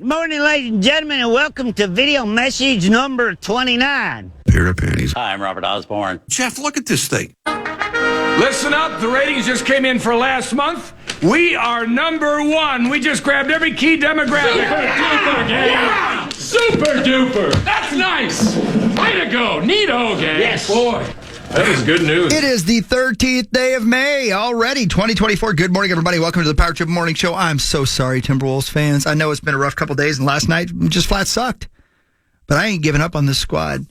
Good morning, ladies and gentlemen, and welcome to video message number 29. Pair of panties. Hi, I'm Robert Osborne. Jeff, look at this thing. Listen up, the ratings just came in for last month. We are number one. We just grabbed every key demographic. Super duper, gang. Yeah. Super duper. That's nice. Way to go. Neato, gang. Yes. Boy, that is good news. It is the 13th day of May already, 2024. Good morning, everybody. Welcome to the Power Trip Morning Show. I'm so sorry, Timberwolves fans. I know it's been a rough couple days, and last night just flat sucked. But I ain't giving up on this squad.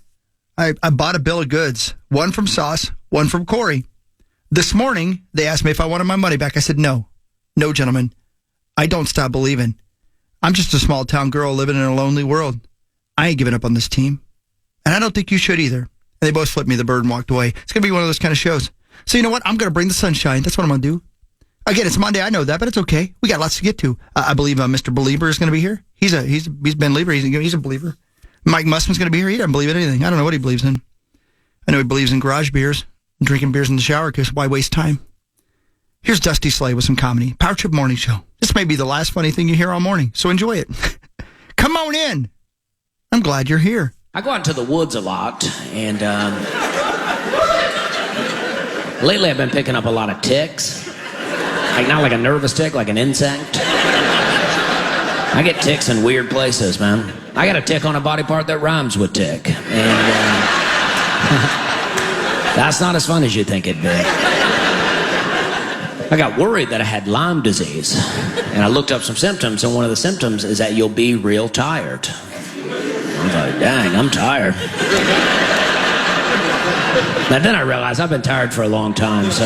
I bought a bill of goods, one from Sauce, one from Cory. This morning, they asked me if I wanted my money back. I said, no. No, gentlemen. I don't stop believing. I'm just a small-town girl living in a lonely world. I ain't giving up on this team. And I don't think you should either. And they both flipped me the bird and walked away. It's going to be one of those kind of shows. So you know what? I'm going to bring the sunshine. That's what I'm going to do. Again, it's Monday. I know that, but it's okay. We got lots to get to. I believe Mr. Leber is going to be here. He's Ben Leber. He's a believer. Mike Mussman's going to be here. He doesn't believe in anything. I don't know what he believes in. I know he believes in garage beers and drinking beers in the shower because why waste time? Here's Dusty Slay with some comedy. Power Trip Morning Show. This may be the last funny thing you hear all morning, so enjoy it. Come on in. I'm glad you're here. I go out into the woods a lot, and lately I've been picking up a lot of ticks. Like not like a nervous tick, like an insect. I get ticks in weird places, man. I got a tick on a body part that rhymes with tick, and that's not as fun as you think it'd be. I got worried that I had Lyme disease, and I looked up some symptoms, and one of the symptoms is that you'll be real tired. I was like, dang, I'm tired. Now then I realized I've been tired for a long time, so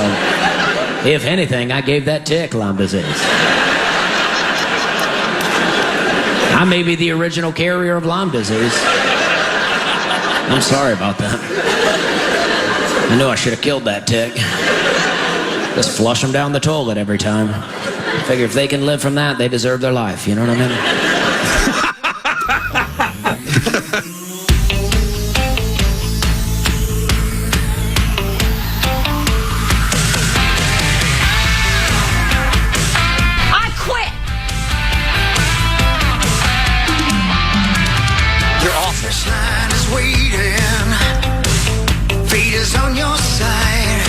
if anything, I gave that tick Lyme disease. I may be the original carrier of Lyme disease. I'm sorry about that. I knew I should have killed that tick. Just flush them down the toilet every time. I figure if they can live from that, they deserve their life. You know what I mean? I quit! You're awful. Line is waiting. Fate is on your side.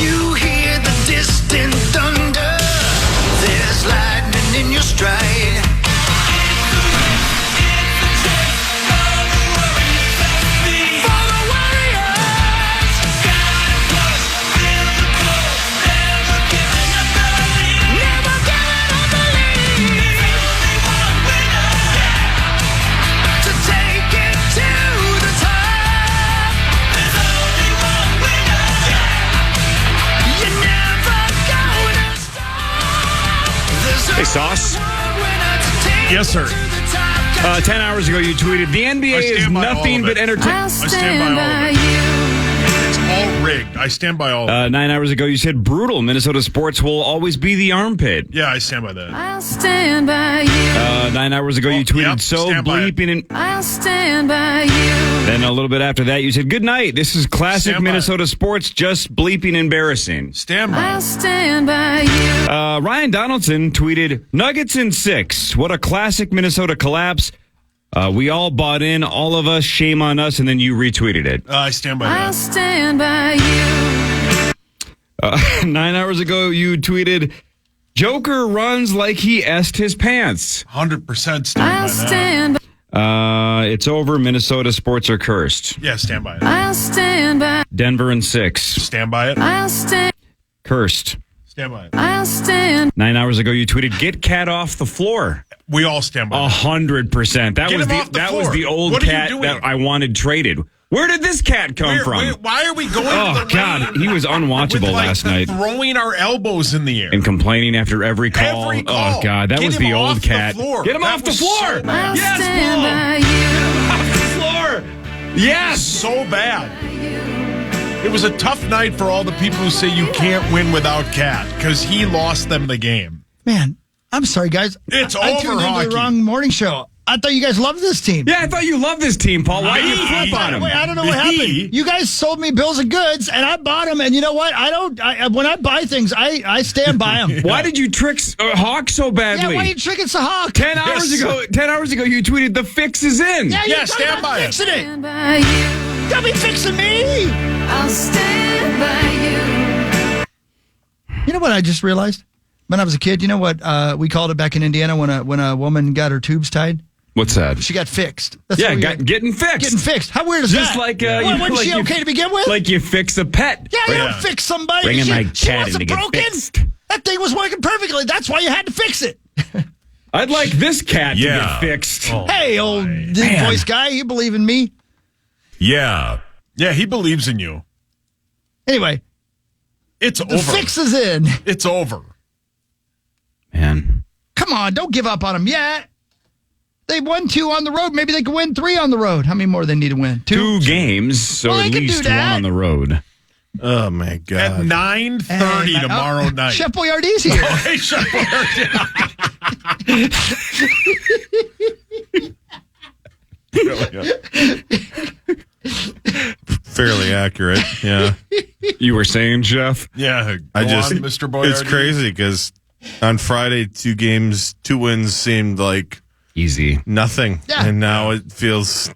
You hear the distant thunder. There's lightning in your stride. For the warriors, never giving up the lead. To take it to the top. There's only one winner. You're never gonna stop. Hey, Sauce. Yes, sir. 10 hours ago, you tweeted, the NBA is nothing but entertainment. I stand by you. It's all rigged. I stand by all of it. 9 hours ago, you said, brutal. Minnesota sports will always be the armpit. Yeah, I stand by that. I'll stand by you. 9 hours ago, you tweeted, stand by it. bleeping. And I'll stand by you. then a little bit after that, you said, good night. This is classic Stand by Minnesota sports, just bleeping embarrassing. Stand by. I'll stand by you. Ryan Donaldson tweeted, Nuggets in 6. What a classic Minnesota collapse. We all bought in, all of us, shame on us, and then you retweeted it. I stand by that. I'll stand by you. 9 hours ago, you tweeted, Joker runs like he essed his pants. 100% stand by I'll that. stand by. It's over. Minnesota sports are cursed. Yeah, stand by it. I'll stand by. Denver in 6. Stand by it. I'll stand. Cursed. Stand by it. I'll stand. 9 hours ago, you tweeted, "Get cat off the floor." We all stand by. 100%. That was the old cat that I wanted traded. Where did this cat come from? Why are we going? Oh, to the God, rain he was unwatchable with, last night. Throwing our elbows in the air and complaining after every call. Every call. Oh, God, that Get was him the off old the cat. floor. Get him That off the was floor. so bad. Yes, Stand by Paul. Off the floor. Yes. So bad. It was a tough night for all the people who say you can't win without Cat because he lost them the game. Man, I'm sorry, guys. It's I over, tuned into hockey. the wrong morning show. I thought you guys loved this team. Yeah, I thought you loved this team, Paul. Why did you flip on him? Wait, I don't know what happened. You guys sold me bills of goods, and I bought them. And you know what? When I buy things, I stand by them. Why did you trick Hawk so badly? Yeah, why are you tricking the Hawk? 10 hours ago, you tweeted the fix is in. Yeah, stand by it. Fixing it. Don't be fixing me. I'll stand by you. You know what I just realized? When I was a kid, you know what we called it back in Indiana when a woman got her tubes tied? What's that? She got fixed. That's Yeah, what we getting fixed. Getting fixed. How weird is Just that? like wasn't she okay to begin with? Like you fix a pet. Yeah, you don't fix somebody. Bringing my she cat in wasn't to get broken. fixed. That thing was working perfectly. That's why you had to fix it. I'd like this cat to get fixed. Oh, hey, old deep voice guy, you believe in me? Yeah, he believes in you. Anyway, It's the over. fix is in. It's over. Man. Come on, don't give up on them yet. They won 2 on the road. Maybe they can win 3 on the road. How many more do they need to win? 2 games, so Well, at they can least do one that. on the road. Oh, my God. At 9:30 tomorrow night. Chef Boyardee's here. Hey, Chef Fairly accurate, yeah. You were saying, Jeff? Yeah, Mr. Boyardee. It's crazy because on Friday, 2 wins seemed like Easy. nothing. Yeah. And now it feels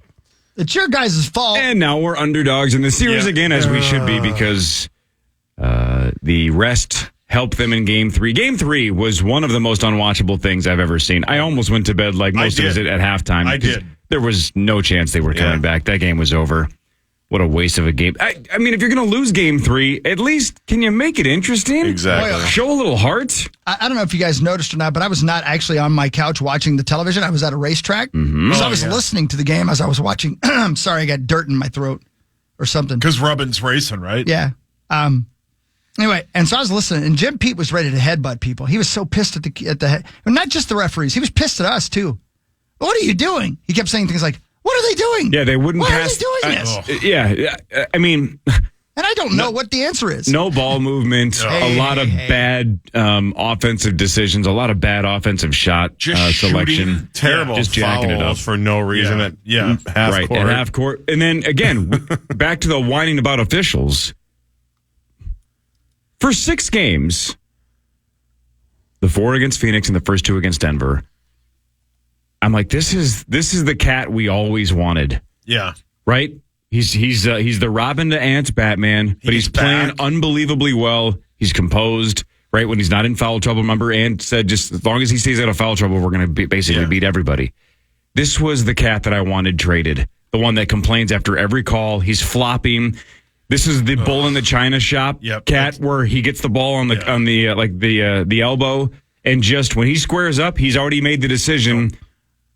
It's your guys' fault. And now we're underdogs in the series again, as we should be, because the rest helped them in Game 3. Game 3 was one of the most unwatchable things I've ever seen. I almost went to bed like most of us at halftime. I did. There was no chance they were coming back. That game was over. What a waste of a game. I mean, if you're going to lose Game 3, at least can you make it interesting? exactly. Show a little heart. I don't know if you guys noticed or not, but I was not actually on my couch watching the television. I was at a racetrack. So I was listening to the game as I was watching. I'm sorry, I got dirt in my throat or something. Because Rubbin's racing, right? Yeah. Anyway, and so I was listening, and Jim Pete was ready to headbutt people. He was so pissed at the head. Not just the referees. He was pissed at us, too. What are you doing? He kept saying things like, what are they doing? Yeah, they wouldn't Why pass. are they doing this? I mean, And I don't know what the answer is. no ball movement, a lot of bad offensive decisions, a lot of bad offensive shot Just selection. shooting. Terrible Just jacking it up. fouls for no reason at half Right, court. at half court. And then, again, back to the whining about officials. For 6 games, the 4 against Phoenix and the first 2 against Denver, I'm like, this is the cat we always wanted, Yeah. right? He's the Robin to Ant's Batman, but he's playing back. unbelievably well. He's composed, right? When he's not in foul trouble. Remember, Ant said, just as long as he stays out of foul trouble, we're going to basically beat everybody. This was the cat that I wanted traded. The one that complains after every call. He's flopping. This is the bull in the china shop cat, where he gets the ball on the elbow, and just when he squares up, he's already made the decision.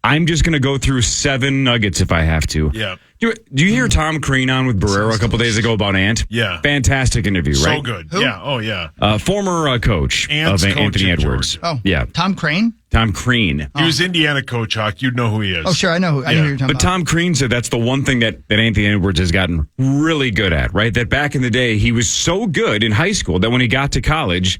I'm just going to go through 7 nuggets if I have to. Yeah. Do you hear Tom Crean on with Barrero a couple days ago about Ant? Yeah. Fantastic interview, right? So good. Who? Yeah. Oh, yeah. Former coach Ant's of coach Anthony in Edwards. Georgia. Oh, Yeah. Tom Crane? Tom Crean. He was Indiana coach, Hawk. You'd know who he is. Oh, sure. I know who you're talking But about. Tom Crean said that's the one thing that Anthony Edwards has gotten really good at, right? That back in the day, he was so good in high school that when he got to college,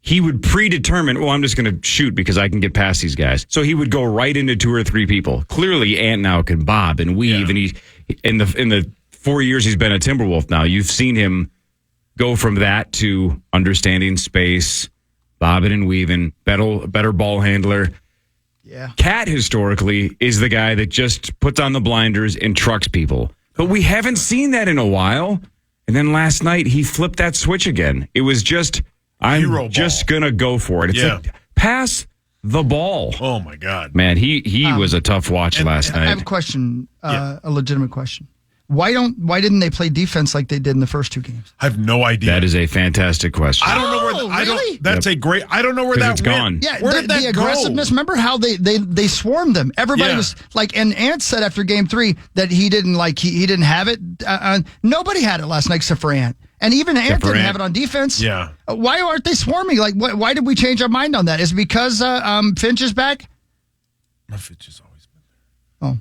he would predetermine, well, I'm just going to shoot because I can get past these guys. So he would go right into 2 or 3 people. Clearly, Ant now can bob and weave, and he in the 4 years he's been a Timberwolf now, you've seen him go from that to understanding space, bobbing and weaving, better ball handler. Yeah. Cat historically is the guy that just puts on the blinders and trucks people. But we haven't seen that in a while. And then last night he flipped that switch again. It was just, I'm just going to go for it. It's like, pass the ball. Oh, my God. Man, he was a tough watch last night. I have a question, a legitimate question. Why didn't they play defense like they did in the first 2 games? I have no idea. That is a fantastic question. I don't know where. Really? That's a great. I don't know where that it's gone. Yeah, Where did that the aggressiveness. go? Remember how they swarmed them? Everybody was like, and Ant said after Game 3 that he didn't he didn't have it. Nobody had it last night except for Ant, and even Ant didn't have it on defense. Yeah. Why aren't they swarming? Like, why did we change our mind on that? Is it because Finch is back? Finch has always been there. Oh,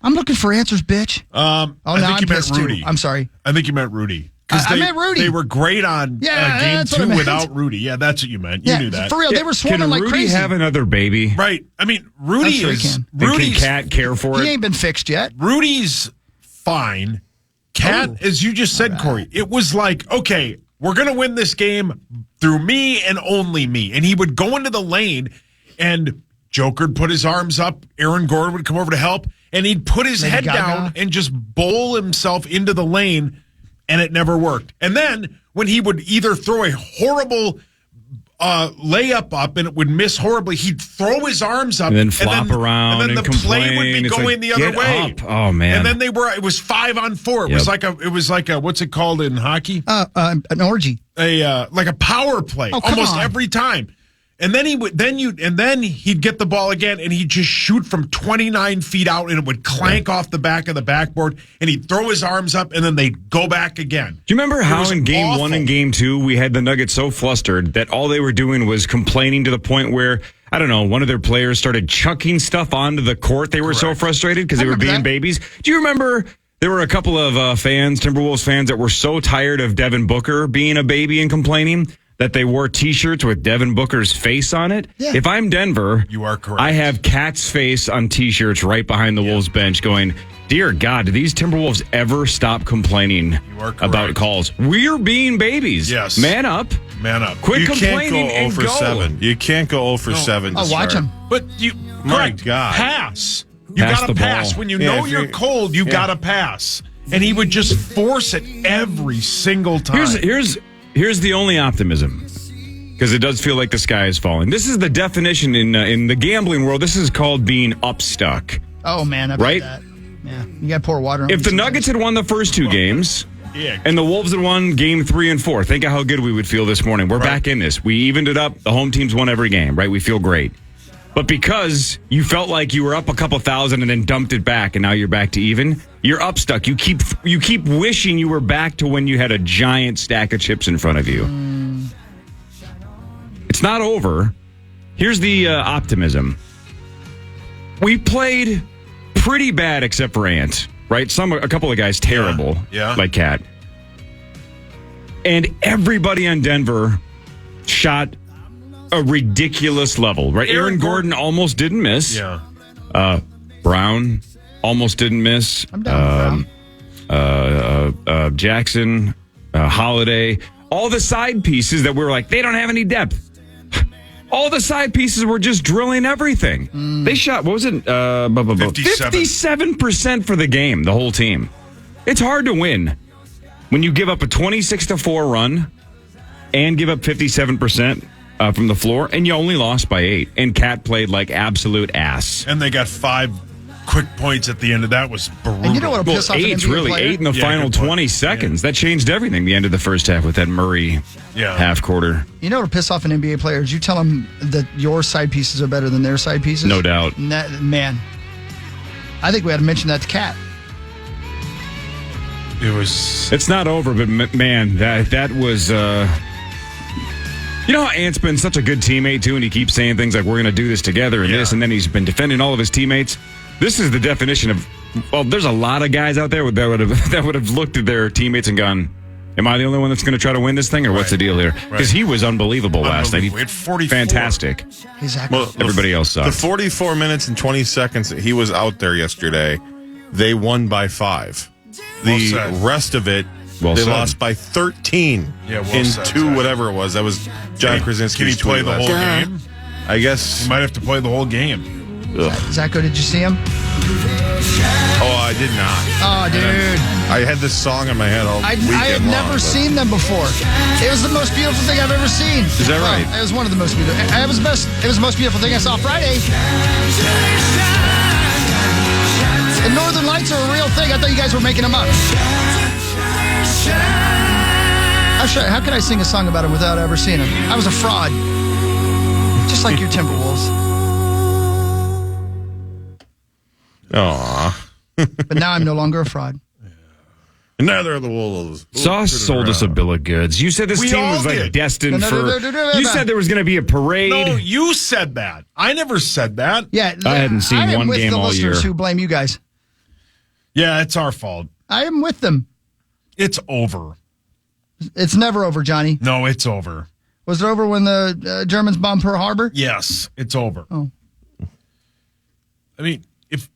I'm looking for answers, bitch. I now think I'm you meant pissed too. Rudy. I'm sorry. I think you meant Rudy. because I meant Rudy. They were great on Yeah, game that's what I 2 meant. without Rudy. Yeah, that's what you meant. You knew that. For real, they were swarming Can like Rudy crazy. have another baby? Right. I mean, Rudy I'm sure he is can. And Rudy's can Cat care for He it? ain't been fixed yet. Rudy's fine. Cat, as you just said, Corey, it was like, okay, we're going to win this game through me and only me. And he would go into the lane, and Joker'd put his arms up. Aaron Gordon would come over to help, and he'd put his Lady head Gaga. down and just bowl himself into the lane, and it never worked. And then when he would either throw a horrible layup up and it would miss horribly, he'd throw his arms up And then flop around and then and the play would complain. be It's going like, the other get way. up. Oh, man. And then it was 5-on-4. It was like a what's it called in hockey? An orgy. Like a power play Oh, come almost on. every time. And then he'd get the ball again and he'd just shoot from 29 feet out and it would clank off the back of the backboard and he'd throw his arms up and then they'd go back again. Do you remember how was in game awful. 1 and game 2 we had the Nuggets so flustered that all they were doing was complaining to the point where, I don't know, one of their players started chucking stuff onto the court. They were so frustrated because they were being babies. Do you remember there were a couple of Timberwolves fans that were so tired of Devin Booker being a baby and complaining that they wore T-shirts with Devin Booker's face on it? Yeah. If I'm Denver, You are correct. I have Cat's face on T-shirts right behind the Wolves bench going, dear God, do these Timberwolves ever stop complaining are correct. about calls? We're being babies. Yes. Man up. Man up. Quit You can't complaining go and 0 for go. 7. You can't go 0 for 7 to Oh, watch start. him. But you My correct. God. Pass. You Pass gotta the pass. ball. When you Yeah, know if you're you- cold, you gotta pass. And he would just force it every single time. Here's the only optimism, because it does feel like the sky is falling. This is the definition in the gambling world. This is called being upstuck. Oh, man. I've Right? had that. Yeah. You got to pour water on If it the sometimes. Nuggets had won the first 2 games, Yeah. and the Wolves had won game 3 and 4, think of how good we would feel this morning. We're back in this. We evened it up. The home teams won every game, right? We feel great. But because you felt like you were up a couple thousand and then dumped it back, and now you're back to even, you're up stuck. You keep wishing you were back to when you had a giant stack of chips in front of you. It's not over. Here's the optimism. We played pretty bad except for Ant, right? A couple of guys terrible, Yeah. like Cat. And everybody on Denver shot a ridiculous level, right? Aaron Gordon almost didn't miss. Yeah. Brown almost didn't miss. I'm down with Brown. Jackson, Holiday, all the side pieces that we were like, they don't have any depth. All the side pieces were just drilling everything. They shot, what was it? 57% for the game, the whole team. It's hard to win when you give up a 26-4 run and give up 57% from the floor, and you only lost by 8. And Cat played like absolute ass. And they got 5 quick points at the end of that. Was brutal. And you know what'll Well, piss off an 8's NBA really player? 8 in the Yeah, final good point. 20 seconds. That changed everything. The end of the first half with that Murray half quarter. You know what'll piss off an NBA player is you tell them that your side pieces are better than their side pieces. No doubt. And man, I think we had to mention that to Cat. It was. It's not over, but man, that was. You know how Ant's been such a good teammate too, and he keeps saying things like, "We're going to do this together," and this, and then he's been defending all of his teammates. This is the definition of. Well, there's a lot of guys out there that would have looked at their teammates and gone, "Am I the only one that's going to try to win this thing, or what's the deal here?" Because he was unbelievable last night. We had 44. Fantastic. Exactly. Well, Everybody else The sucks. 44 minutes and 20 seconds that he was out there yesterday, they won by 5. Well The said. rest of it, Well they said. lost by 13 Yeah, well in said, 2, Zach. whatever it was. That was John Krasinski's Can he play tweet the last whole night. game? I guess. He might have to play the whole game. Zacho, did you see him? Oh, I did not. Oh, dude. I had this song in my head all I weekend have long, never but- seen them before. It was the most beautiful thing I've ever seen. Is that right? It was one of the most beautiful. It was the most beautiful thing I saw Friday. The Northern Lights are a real thing. I thought you guys were making them up. How could I sing a song about him without ever seeing him? I was a fraud. Just like your Timberwolves. Aw. But now I'm no longer a fraud. Neither of the Wolves. Sauce sold us a bill of goods. You said this We team all was like did. destined No, for. no. You said there was going to be a parade. No, you said that. I never said that. Yeah, I hadn't seen am one with game the all listeners year. who blame you guys. Yeah, it's our fault. I am with them. It's over. It's never over, Johnny. No, it's over. Was it over when the Germans bombed Pearl Harbor? Yes, it's over. Oh. I mean, if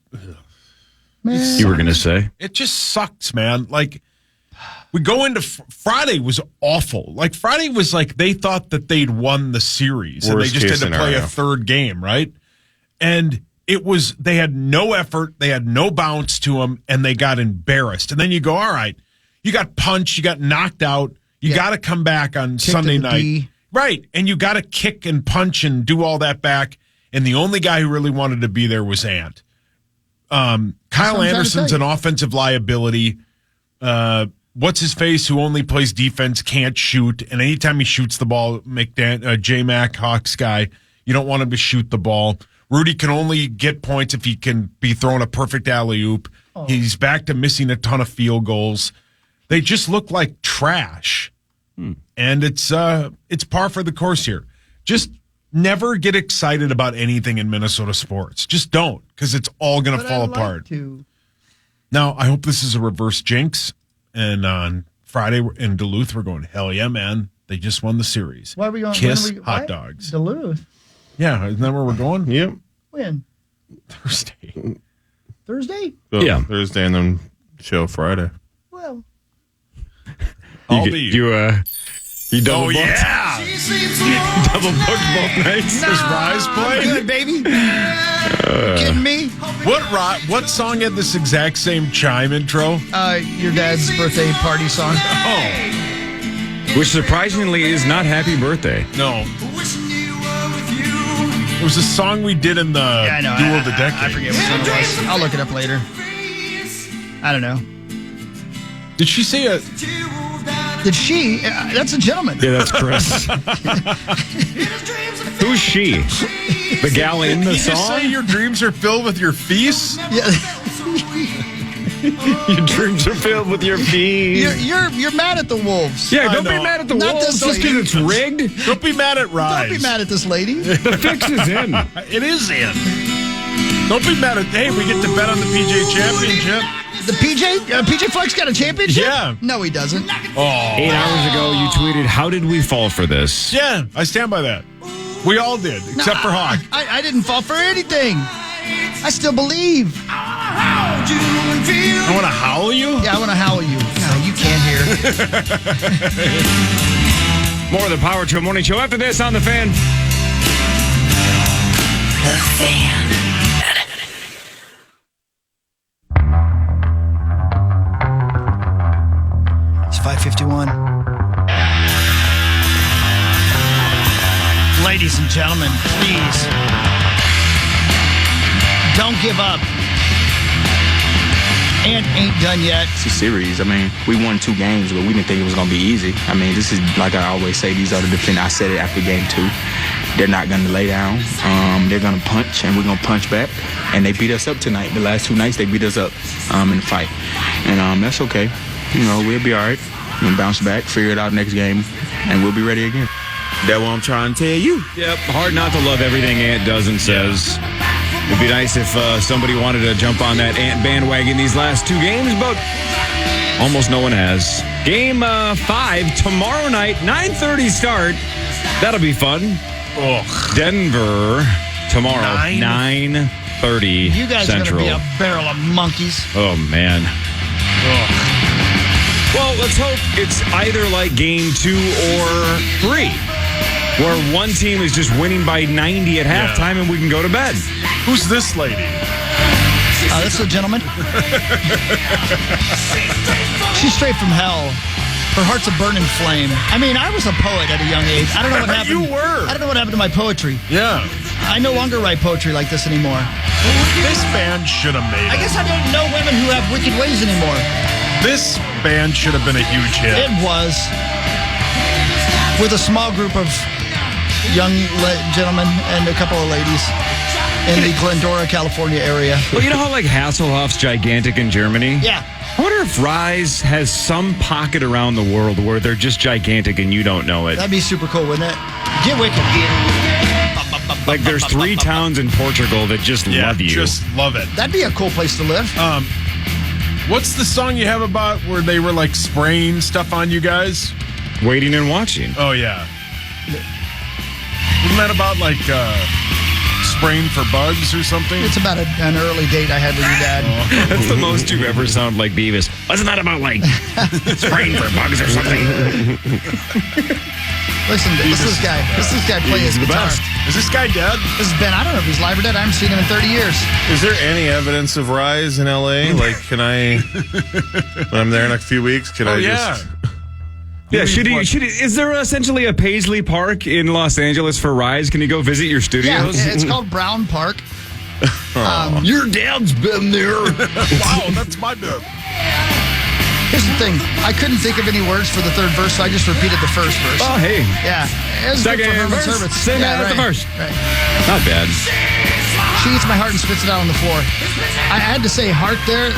Man. You were going to say? it just sucks, man. Like, we go into Friday was awful. Like, Friday was like they thought that they'd won the series and they Worst just case had to play scenario. a third game, right? And they had no effort, they had no bounce to them, and they got embarrassed. And then you go, all right, you got punched, you got knocked out, you got to come back on Kicked Sunday in the night. D. Right, and you got to kick and punch and do all that back. And the only guy who really wanted to be there was Ant. Kyle what I'm trying to Anderson's say. an offensive liability. What's his face who only plays defense, can't shoot, and anytime he shoots the ball, J-Mac, Hawks guy, you don't want him to shoot the ball. Rudy can only get points if he can be throwing a perfect alley-oop. Oh. He's back to missing a ton of field goals. They just look like trash. And it's par for the course here. Just never get excited about anything in Minnesota sports. Just don't, because it's all going to But fall I'd like apart. to. Now, I hope this is a reverse jinx. And on Friday in Duluth, we're going, hell yeah, man. They just won the series. Why are we going? Kiss when are we, hot why? dogs. Duluth. Yeah, isn't that where we're going? Yep. When? Thursday. Thursday? So Yeah. Thursday and then show Friday. Well, I'll You, be. you double Oh, booked? yeah. Double booked both nights? Does Rise play? good, baby. You kidding me? What song had this exact same chime intro? Your dad's birthday party song. Oh, Which surprisingly is not Happy Birthday. no. It was a song we did in the Yeah, I know. Duel of the Decade. I forget what song it was. I'll look it up later. I don't know. Did she say a... Did she? That's a gentleman. Yeah, that's Chris. Who's she? The gal in the Did you just say song? your dreams are filled with your feasts? Yeah. Your dreams are filled with your fees. You're mad at the Wolves. Yeah, I don't be know. mad at the Not Wolves this just because lady. it's rigged. Don't be mad at Rise. Don't be mad at this lady. The fix is in. It is in. Don't be mad at... Hey, we get to bet on the PJ Championship. The PJ Flex got a championship? Yeah. No, he doesn't. Oh. 8 hours ago, you tweeted, "How did we fall for this?" Yeah, I stand by that. We all did, except for Hawk. I didn't fall for anything. I still believe. I want to howl you? Yeah, I want to howl you. No, you can't hear. More of the Power Trip Morning Show after this on The Fan. It's 5:51. Ladies and gentlemen, please don't give up. And ain't done yet. It's a series. I mean, we won 2 games, but we didn't think it was going to be easy. I mean, this is, like I always say, these are the defenders. I said it after game 2. They're not going to lay down. They're going to punch, and we're going to punch back. And they beat us up tonight. The last 2 nights, they beat us up in the fight. And that's okay. You know, we'll be all right. We'll bounce back, figure it out next game, and we'll be ready again. That's what I'm trying to tell you. Yep, hard not to love everything Ant does and says. It'd be nice if somebody wanted to jump on that Ant bandwagon these last 2 games, but almost no one has. Game 5 tomorrow night, 9:30 start. That'll be fun. Ugh. Denver tomorrow, 9:30 You guys Central. are going to be a barrel of monkeys. Oh, man. Well, let's hope it's either like game 2 or 3, where one team is just winning by 90 at halftime and we can go to bed. Who's this lady? This is a gentleman. She's straight from hell. Her heart's a burning flame. I mean, I was a poet at a young age. I don't know what happened. You were. I don't know what happened to my poetry. Yeah. I no longer write poetry like this anymore. This band should have made I it. guess I don't know women who have wicked ways anymore. This band should have been a huge hit. It was. With a small group of young gentlemen and a couple of ladies in the Glendora, California area. Well, you know how like Hasselhoff's gigantic in Germany? Yeah. I wonder if Rise has some pocket around the world where they're just gigantic and you don't know it. That'd be super cool, wouldn't it? Get wicked. Like there's 3 towns in Portugal that just love you. Just love it. That'd be a cool place to live. What's the song you have about where they were like spraying stuff on you guys? waiting and watching. Oh, yeah. Isn't that about like spraying for bugs or something? It's about an early date I had with your dad. That's the most you've ever sounded like Beavis. Wasn't that about like spraying for bugs or something? Listen, this is this guy. This guy playing his guitar. Is this guy dead? This is Ben. I don't know if he's live or dead. I haven't seen him in 30 years. Is there any evidence of Rise in L.A.? Like, can I, when I'm there in a few weeks, can I just... Yeah, is there essentially a Paisley Park in Los Angeles for Rise? Can you go visit your studios? Yeah, it's called Brown Park. Your dad's been there. Wow, that's my dad. Here's the thing. I couldn't think of any words for the third verse, so I just repeated the first verse. Oh, hey. Yeah. It was good Second for Herman's verse. Hermits. Same as the first. Right. Not bad. She eats my heart and spits it out on the floor. I had to say heart there.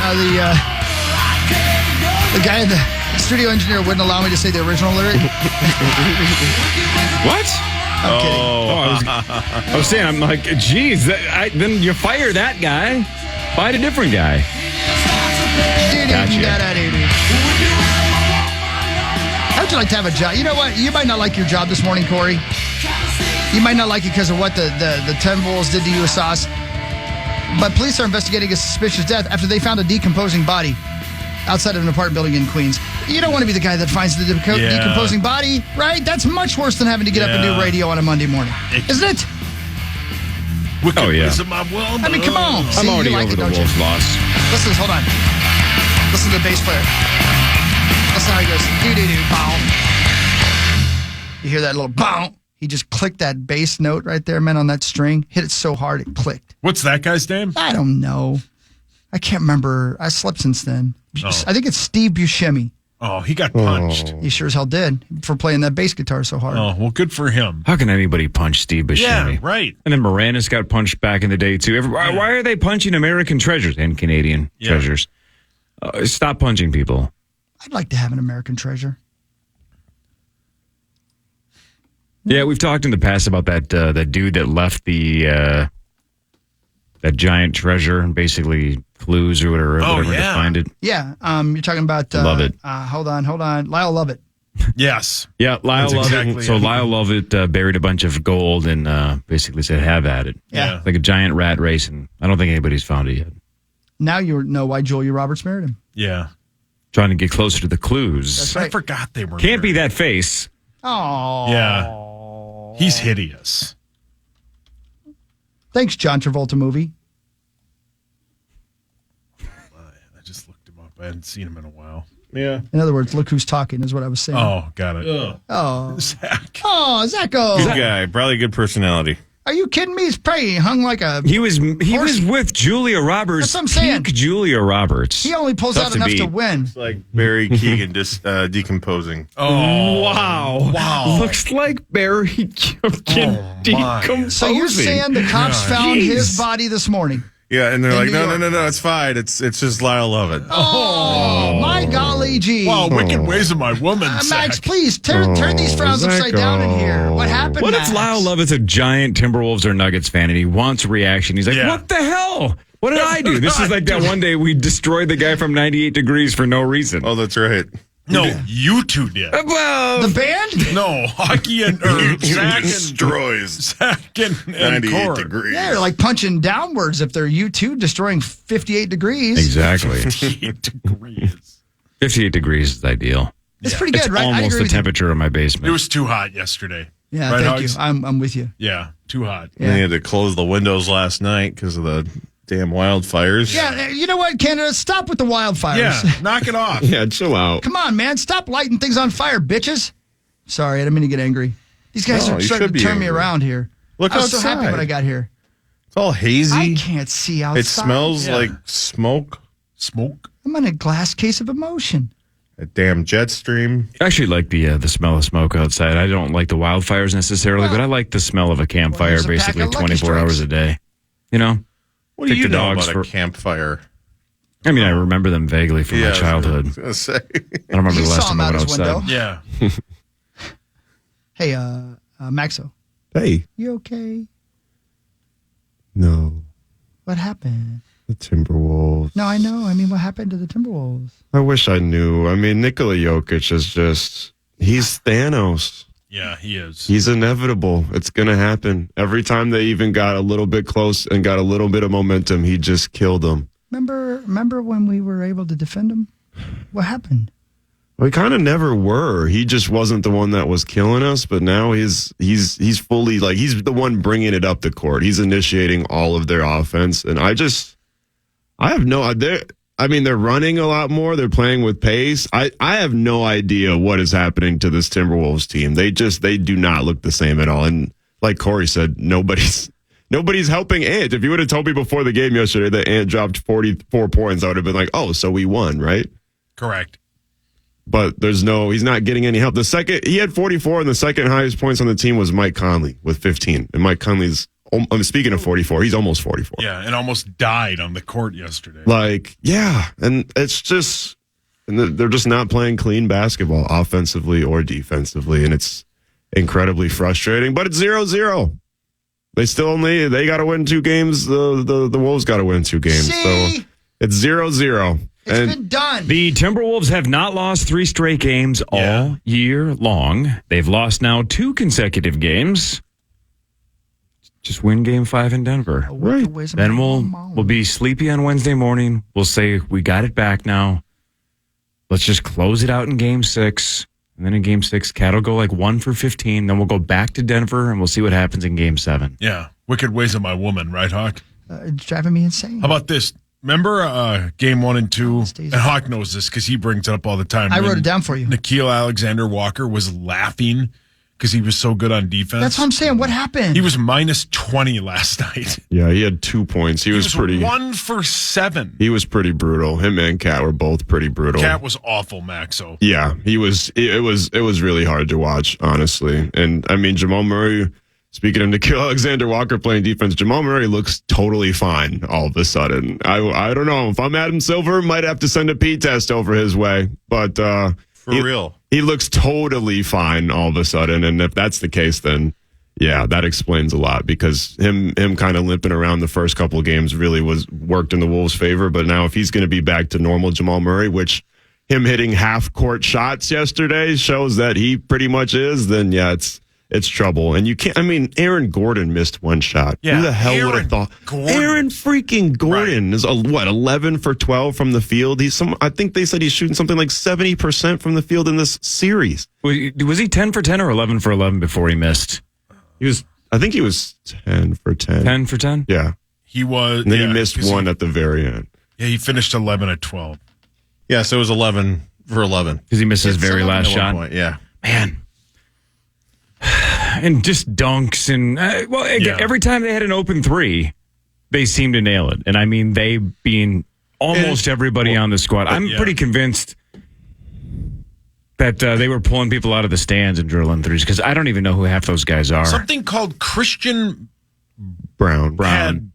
The guy in the studio engineer wouldn't allow me to say the original lyric. What? I'm kidding. I was saying, I'm like, geez, then you fire that guy. Find a different guy. How would you like to have a job? You know what? You might not like your job this morning, Cory. You might not like it because of what the Timberwolves did to you with Sauce. But police are investigating a suspicious death after they found a decomposing body outside of an apartment building in Queens. You don't want to be the guy that finds the decomposing body, right? That's much worse than having to get up and do radio on a morning, isn't it? Oh, yeah. I mean, come on. See, I'm already you like over it, the don't Wolves' you? loss. Listen, hold on. Listen to the bass player. Listen how he goes, doo-doo-doo, bow. You hear that little bow? He just clicked that bass note right there, man, on that string. Hit it so hard it clicked. What's that guy's name? I don't know. I can't remember. I slept since then. Oh. I think it's Steve Buscemi. Oh, he got punched. He sure as hell did for playing that bass guitar so hard. Oh, well, good for him. How can anybody punch Steve Buscemi? Yeah, right. And then Moranis got punched back in the day, too. Why are they punching American treasures and Canadian treasures? Stop punching people. I'd like to have an American treasure. Yeah, we've talked in the past about that dude that left that giant treasure and basically clues or whatever to find it. Yeah, you're talking about... Love it. Hold on. Lyle Lovett. Yes. Yeah, Lyle Lovett. Exactly So Lyle Lovett buried a bunch of gold and basically said, have at it. Yeah. It's like a giant rat race, and I don't think anybody's found it yet. Now you know why Julia Roberts married him. Yeah. Trying to get closer to the clues. That's right. I forgot they were Can't be that face. Oh. Yeah. He's hideous. Thanks, John Travolta movie. I just looked him up. I hadn't seen him in a while. Yeah. In other words, look who's talking is what I was saying. Oh, got it. Oh. Zach. Oh, Zacho. Good guy. Probably a good personality. Are you kidding me? He's probably hung like a... He was with Julia Roberts. That's what I'm saying. Peak Julia Roberts. He only pulls out enough to win. It's like Barry Keegan just decomposing. Oh. Wow. Looks like Barry Keegan decomposing. So you're saying the cops found his body this morning? Yeah, and they're In like, New no, it's fine. It's just Lyle Lovett. Oh, my golly gee. Wow, wicked ways of my woman, Max, Zach. please, turn these frowns upside down in here. What happened, What Max? if Lyle Lovett's a giant Timberwolves or Nuggets fan and he wants a reaction? He's like, what the hell? What did I do? This is like that one day we destroyed the guy from 98 Degrees for no reason. Oh, that's right. No, you two did. The band? No, Hockey and Zach destroys. Zach and 98 Cory. degrees. Yeah, they're like punching downwards if they're U2 destroying 58 degrees. Exactly. 58 degrees. 58 degrees is ideal. It's pretty good, It's right? I almost agree the with you. temperature of my basement. It was too hot yesterday. Yeah, right, thank Hugs? you. I'm with you. Yeah, too hot. Yeah. And they had to close the windows last night because of the damn wildfires. Yeah, you know what, Canada? Stop with the wildfires. Yeah, knock it off. Yeah, chill out. Come on, man. Stop lighting things on fire, bitches. Sorry, I didn't mean to get angry. These guys No, are you starting should to be turn me angry. around here. Look I was so happy outside. when I got here. It's all hazy. I can't see outside. It smells like smoke. Smoke? I'm in a glass case of emotion. A damn jet stream. I actually like the smell of smoke outside. I don't like the wildfires necessarily, but I like the smell of a campfire there's a pack basically of Lucky 24 Strikes. hours a day. You know? What do Take you the know dogs about for- a campfire? I mean, I remember them vaguely from my childhood. I was gonna say. I don't remember You the last saw time him I out went his outside. window. Yeah. Hey, Maxo, Hey, you okay? no, What happened? the Timberwolves. No, I know. I mean, what happened to the Timberwolves? I wish I knew. I mean, Nikola Jokic is just, He's Thanos. Yeah, he is. He's inevitable. It's going to happen. Every time they even got a little bit close and got a little bit of momentum, he just killed them. Remember when we were able to defend him? What happened? We kind of never were. He just wasn't the one that was killing us, but now he's fully like he's the one bringing it up the court. He's initiating all of their offense, and I have no idea. I mean, they're running a lot more. They're playing with pace. I have no idea what is happening to this Timberwolves team. They do not look the same at all. And like Cory said, nobody's helping Ant. If you would have told me before the game yesterday that Ant dropped 44 points, I would have been like, oh, so we won, right? Correct. But he's not getting any help. He had 44, and the second highest points on the team was Mike Conley with 15. And Mike Conley's, speaking of 44, he's almost 44. Yeah, and almost died on the court yesterday. And it's just, and they're just not playing clean basketball offensively or defensively, and it's incredibly frustrating. But it's 0-0. They got to win 2 games. The Wolves got to win 2 games. So it's 0-0. It's been done. The Timberwolves have not lost 3 straight games all year long. They've lost now 2 consecutive games. Just win game 5 in Denver. Right. Then we'll be sleepy on Wednesday morning. We'll say we got it back now. Let's just close it out in game 6. And then in game 6, Cat will go like 1 for 15. Then we'll go back to Denver and we'll see what happens in game 7. Yeah. Wicked ways of my woman, right, Hawk? It's driving me insane. How about this? Remember game 1 and 2? And Hawk knows this because he brings it up all the time. I wrote it down for you. Nikhil Alexander-Walker was laughing because he was so good on defense. That's what I'm saying. What happened? He was minus 20 last night. Yeah, he had 2 points. He was pretty 1 for 7. He was pretty brutal. Him and Cat were both pretty brutal. Cat was awful, Maxo. Yeah, he was. It was really hard to watch, honestly. And I mean, Jamal Murray. Speaking of Nikhil Alexander-Walker playing defense, Jamal Murray looks totally fine all of a sudden. I don't know. If I'm Adam Silver, might have to send a P test over his way. But for real, he looks totally fine all of a sudden. And if that's the case, then yeah, that explains a lot because him kind of limping around the first couple of games really worked in the Wolves' favor. But now if he's going to be back to normal Jamal Murray, which him hitting half-court shots yesterday shows that he pretty much is, then yeah, it's trouble. And you can't, I mean, Aaron Gordon missed 1 shot. Yeah, who the hell would have thought? Aaron freaking Gordon is 11 for 12 from the field. I think they said he's shooting something like 70% from the field in this series. Was he 10 for 10 or 11 for 11 before he missed? I think he was 10 for 10. 10 for 10? Yeah. He was. And then he missed 1 at the very end. Yeah, he finished 11 at 12. Yeah, so it was 11 for 11. Because he missed his very last shot. Point, yeah. Man. And just dunks and every time they had an open 3, they seemed to nail it. And I mean, they being almost everybody on the squad. I'm pretty convinced that they were pulling people out of the stands and drilling threes because I don't even know who half those guys are. Something called Christian Brown.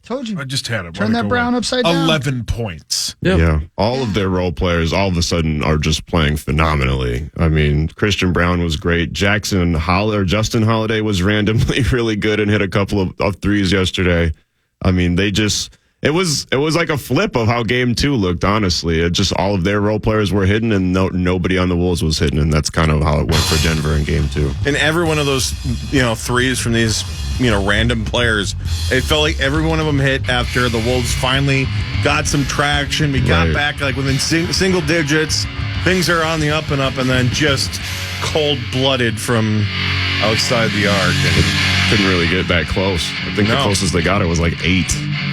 Told you. I just had it. Turn that Brown upside down. 11 points. Yep. Yeah. All of their role players all of a sudden are just playing phenomenally. I mean, Christian Brown was great. Justin Holiday was randomly really good and hit a couple of threes yesterday. I mean, it was like a flip of how game 2 looked, honestly. It just all of their role players were hidden and nobody on the Wolves was hidden, and that's kind of how it went for Denver in game 2. And every one of those, threes from these, random players, it felt like every one of them hit after the Wolves finally got some traction. We got back like within single digits. Things are on the up and up, and then just cold-blooded from outside the arc. And couldn't really get that close. I think the closest they got it was like 8.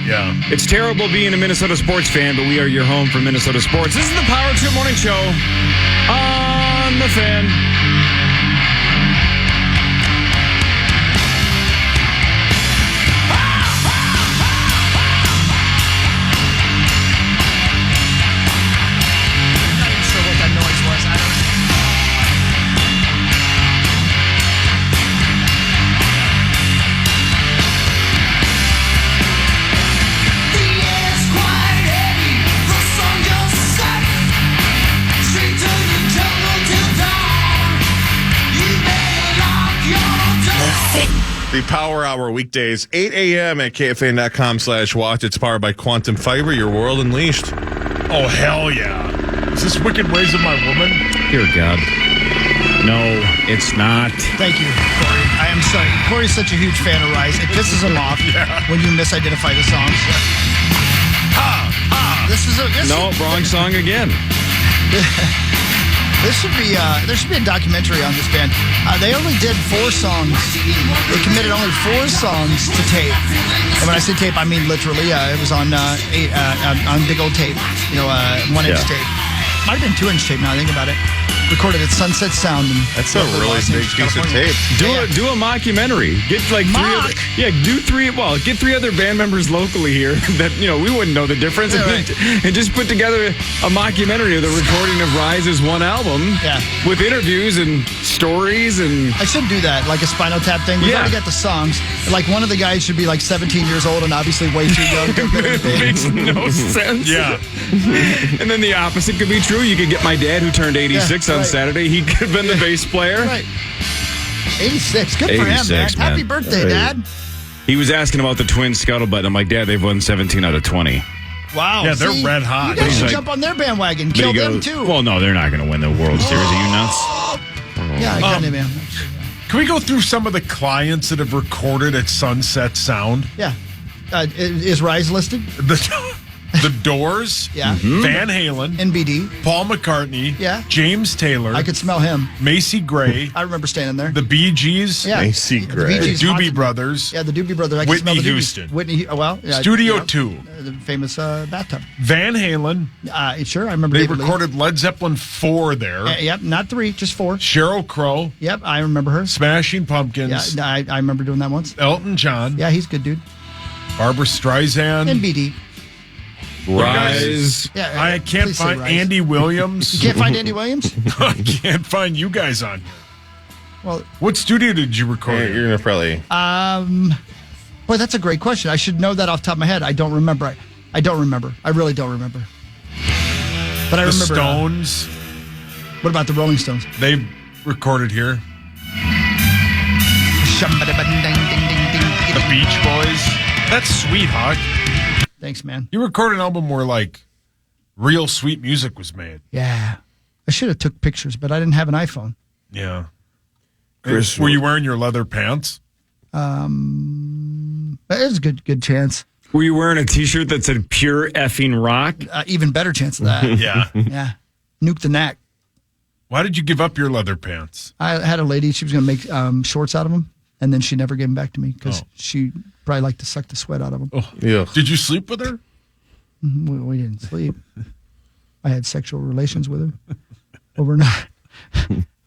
Yeah. It's terrible being a Minnesota sports fan, but we are your home for Minnesota sports. This is the Power Trip Morning Show on the Fan. The Power Hour weekdays, 8 a.m. at KFAN.com/watch. It's powered by Quantum Fiber, your world unleashed. Oh, hell yeah. Is this Wicked Ways of My Woman? Dear God. No, it's not. Thank you, Corey. I am sorry. Corey's such a huge fan of Rise. It pisses him off when you misidentify the songs. Wrong song again. There should be a documentary on this band. They only did 4 songs. They committed only 4 songs to tape. And when I say tape, I mean literally. It was on big old tape, 1-inch tape. Might have been 2-inch tape. Now I think about it. Recorded at Sunset Sound. That's a really big piece of tape. Do a mockumentary. Get like 3 other, do 3. Well, get 3 other band members locally here that we wouldn't know the difference, and just put together a mockumentary of the recording of Rise's one album, with interviews and stories. And I should do that, like a Spinal Tap thing. We already got the songs. Like one of the guys should be like 17 years old and obviously way too young. It makes no sense. Yeah. And then the opposite could be true. You could get my dad, who turned 86 on Saturday. He could have been the bass player. Right. 86. Good for him, man. Happy birthday, Dad. He was asking about the Twins scuttlebutt. I'm like, Dad, they've won 17 out of 20. Wow. Yeah, they're red hot. You guys should jump on their bandwagon. Kill them, too. Well, no, they're not going to win the World Series. Are you nuts? Yeah, I got it, man. Can we go through some of the clients that have recorded at Sunset Sound? Yeah. Is Rise listed? The Doors, Van Halen, NBD, Paul McCartney, James Taylor. I could smell him. Macy Gray. I remember standing there. The Bee Gees. Macy Gray. The Doobie Brothers. Yeah, the Doobie Brothers. I Whitney could smell the Houston. Studio 2. The famous bathtub. Van Halen. Sure, I remember. They David recorded Lee. Led Zeppelin 4 there. Yep, not 3, just 4. Sheryl Crow. Yep, I remember her. Smashing Pumpkins. Yeah, I remember doing that once. Elton John. Yeah, he's a good dude. Barbara Streisand. NBD. Rise. Yeah, I can't find Andy Williams. You can't find Andy Williams? I can't find you guys on here. Well, what studio did you record? Yeah, you're gonna probably. Boy, that's a great question. I should know that off the top of my head. I don't remember. I don't remember. I really don't remember. But I remember. The Stones. What about the Rolling Stones? They recorded here. The Beach Boys. That's sweet, Hawk. Thanks, man. You recorded an album where like real sweet music was made. Yeah. I should have took pictures, but I didn't have an iPhone. Yeah. Were you wearing your leather pants? There's a good chance. Were you wearing a T-shirt that said "Pure effing rock"? Even better chance of that. Yeah. Yeah. Nuke the knack. Why did you give up your leather pants? I had a lady. She was going to make shorts out of them, and then she never gave them back to me because she probably liked to suck the sweat out of them. Oh, yeah. Did you sleep with her? We didn't sleep. I had sexual relations with her over and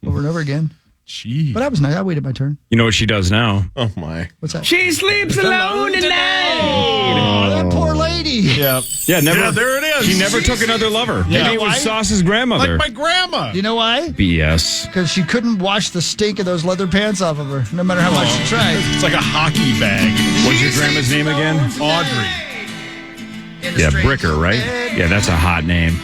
over again. Jeez. But that was nice. I waited my turn. You know what she does now? Oh my! What's that? She sleeps alone tonight. Oh, that poor lady. Yeah. Yeah, never. Yeah, there it is. She never took another lover. Yeah. Maybe it was Sauce's grandmother. Like my grandma. You know why? BS. Because she couldn't wash the stink of those leather pants off of her, no matter how much she tried. It's like a hockey bag. What's your grandma's name again? Audrey. Yeah, Bricker, right? Yeah, that's a hot name.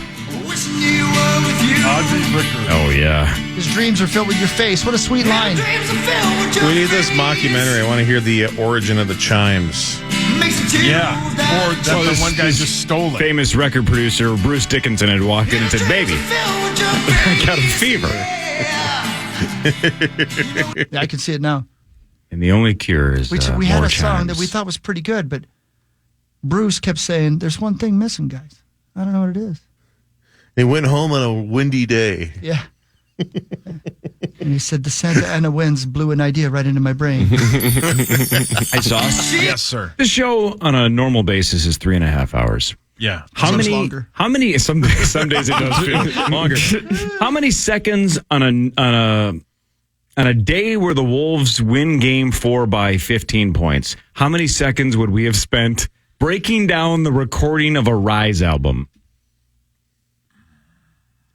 Audrey Bricker. Oh, yeah. His dreams are filled with your face. What a sweet line. We need this mockumentary. I want to hear the origin of the chimes. Yeah. Or that the one guy just stole it. Famous record producer Bruce Dickinson had walked in and said, "Baby, I got a fever." Yeah, I can see it now. And the only cure is We had more a song chimes. that we thought was pretty good, but Bruce kept saying, "There's one thing missing, guys. I don't know what it is." They went home on a windy day. Yeah. And he said, "The Santa Ana winds blew an idea right into my brain." Hey, Sauce. Yes, sir. The show on a normal basis is 3.5 hours. Yeah. How Sounds many? longer. How many? Some days it does feel longer. How many seconds on a day where the Wolves win Game 4 by 15 points? How many seconds would we have spent breaking down the recording of a Rise album?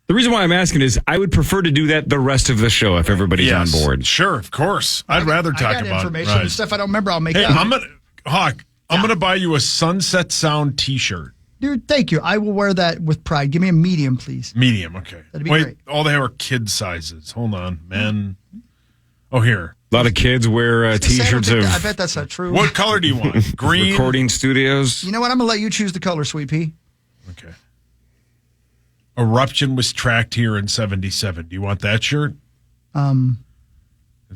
The reason why I'm asking is I would prefer to do that the rest of the show if everybody's on board. Sure, of course. I'd rather talk I got about information Rise. and stuff I don't remember. I'll make Hey, up. Hawk, I'm gonna buy you a Sunset Sound T-shirt. Dude, thank you. I will wear that with pride. Give me a medium, please. Medium, okay. That'd be Wait, great. all they have are kid sizes. Hold on, men. Oh, here. A lot of kids wear T-shirts I of bet that's not true. What color do you want? Green. recording studios. You know what? I'm going to let you choose the color, Sweet Pea. Okay. Eruption was tracked here in 77. Do you want that shirt? Isn't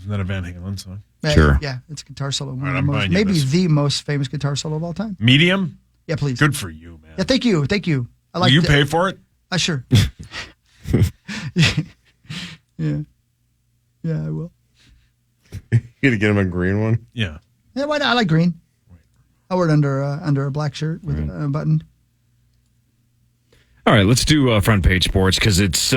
that a Van Halen song? Sure. Yeah, it's a guitar solo. right, I'm buying you Maybe this. the most famous guitar solo of all time. Medium? Yeah, please. Good for you, man. Yeah, thank you. Thank you. I Will you pay for it? Sure. Yeah. Yeah, I will. You gonna get him a green one? Yeah. Yeah, why not? I like green. I wear it under a black shirt with a button. All right, let's do front page sports because it's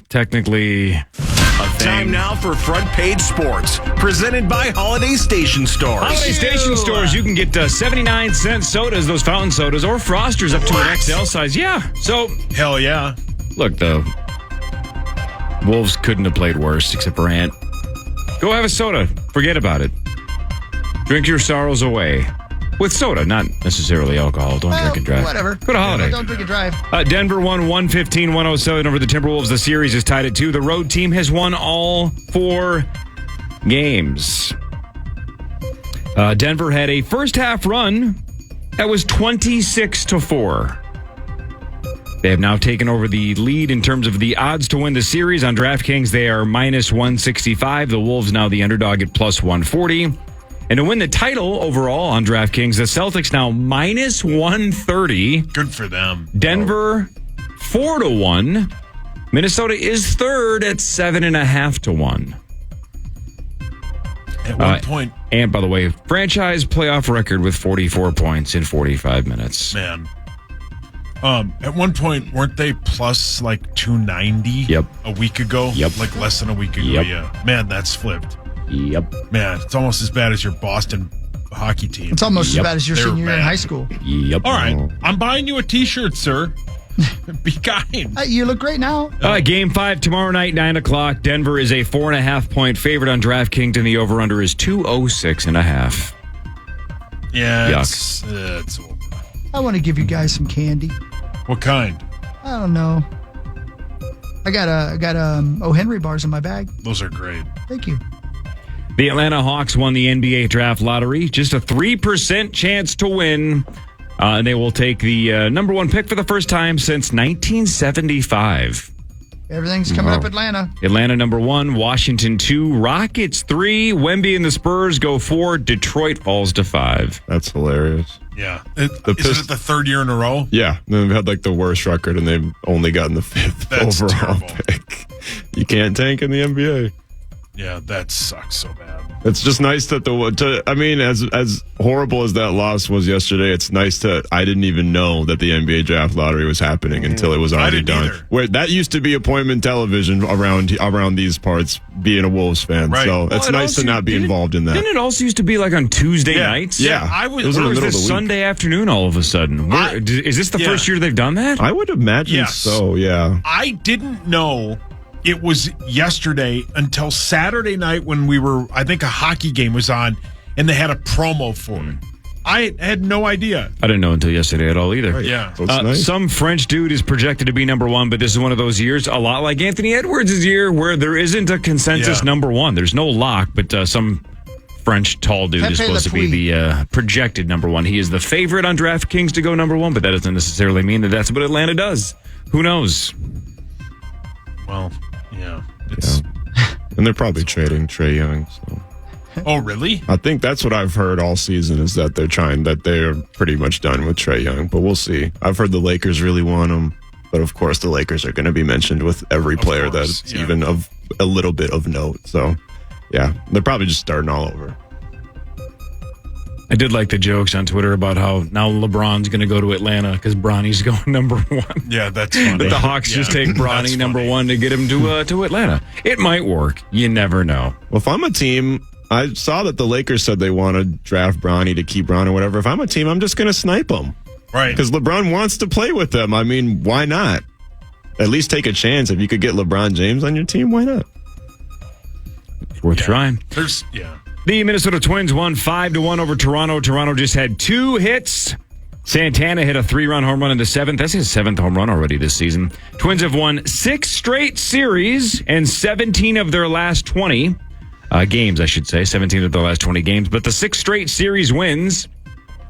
technically a thing. Time now for Front Page Sports, presented by Holiday Station Stores. Holiday Station Stores, you can get 79-cent sodas, those fountain sodas, or Frosters up to an XL size. Yeah. So, hell yeah. Look, the Wolves couldn't have played worse except for Ant. Go have a soda. Forget about it. Drink your sorrows away. With soda, not necessarily alcohol. Don't drink and drive. Whatever. Go to Holiday. Don't drink and drive. Denver won 115-107 over the Timberwolves. The series is tied at 2. The road team has won all 4 games. Denver had a first half run that was 26-4. They have now taken over the lead in terms of the odds to win the series. On DraftKings, they are minus 165. The Wolves now the underdog at plus 140. And to win the title overall on DraftKings, the Celtics now minus 130. Good for them. Denver 4-1. Minnesota is third at 7.5-1. At one point. And by the way, franchise playoff record with 44 points in 45 minutes. Man. At one point, weren't they plus like 290 Yep. a week ago? Yep. Like less than a week ago, Yep. yeah. Man, that's flipped. Yep. Man, it's almost as bad as your Boston hockey team. It's almost as bad as your They were senior year in bad. high school. Yep. All right. I'm buying you a T-shirt, sir. Be kind. You look great now. Game 5 tomorrow night, 9 o'clock. Denver is a 4.5-point favorite on DraftKings, and the over-under is 206.5. Yeah, Yuck. it's I want to give you guys some candy. what kind? I don't know. I got O. Henry bars in my bag. Those are great. Thank you. The Atlanta Hawks won the NBA draft lottery. Just a 3% chance to win. And they will take the number 1 pick for the first time since 1975. Everything's coming up Atlanta. Atlanta number 1, Washington 2, Rockets 3, Wemby and the Spurs go 4, Detroit falls to 5. That's hilarious. Yeah. Isn't it the third year in a row? Yeah, they've had like the worst record, and they've only gotten the 5th That's overall terrible. pick. You can't tank in the NBA. Yeah, that sucks so bad. It's just nice that as horrible as that loss was yesterday, it's nice that I didn't even know that the NBA draft lottery was happening until it was already done. Either. Where that used to be appointment television around these parts, being a Wolves fan. Right. So it's it nice to also- not be didn't- involved in that. Didn't it also used to be like on Tuesday nights? Yeah. I It was was in Or the was middle of this the week. Sunday afternoon all of a sudden? Is this the Yeah. first year they've done that? I would imagine Yes. so, yeah. I didn't know it was yesterday until Saturday night when I think a hockey game was on and they had a promo for it. I had no idea. I didn't know until yesterday at all either. Yeah. So it's nice. Some French dude is projected to be number 1, but this is one of those years, a lot like Anthony Edwards' year, where there isn't a consensus Yeah. number 1. There's no lock, but some French tall dude is Pepe supposed to Le be the projected number 1. He is the favorite on DraftKings to go number 1, but that doesn't necessarily mean that that's what Atlanta does. Who knows? Well, yeah. It's, And they're probably trading Trae Young. So Oh, really? I think that's what I've heard all season is that they're pretty much done with Trae Young. But we'll see. I've heard the Lakers really want him. But of course, the Lakers are going to be mentioned with every player course, that's yeah. even of a little bit of note. So, yeah, they're probably just starting all over. I did like the jokes on Twitter about how now LeBron's going to go to Atlanta because Bronny's going number 1. Yeah, that's funny. But the Hawks Yeah, just take Bronny that's number funny. 1 to get him to Atlanta. It might work. You never know. Well, if I'm a team, I saw that the Lakers said they want to draft Bronny to keep Bron or whatever. If I'm a team, I'm just going to snipe him. Right. Because LeBron wants to play with them. I mean, why not? At least take a chance. If you could get LeBron James on your team, why not? It's worth trying. Yeah. The Minnesota Twins won 5-1 over Toronto. Toronto just had 2 hits. Santana hit a 3-run home run in the 7th. That's his 7th home run already this season. Twins have won 6 straight series and 17 of their last 20 games, I should say. 17 of their last 20 games. But the 6 straight series wins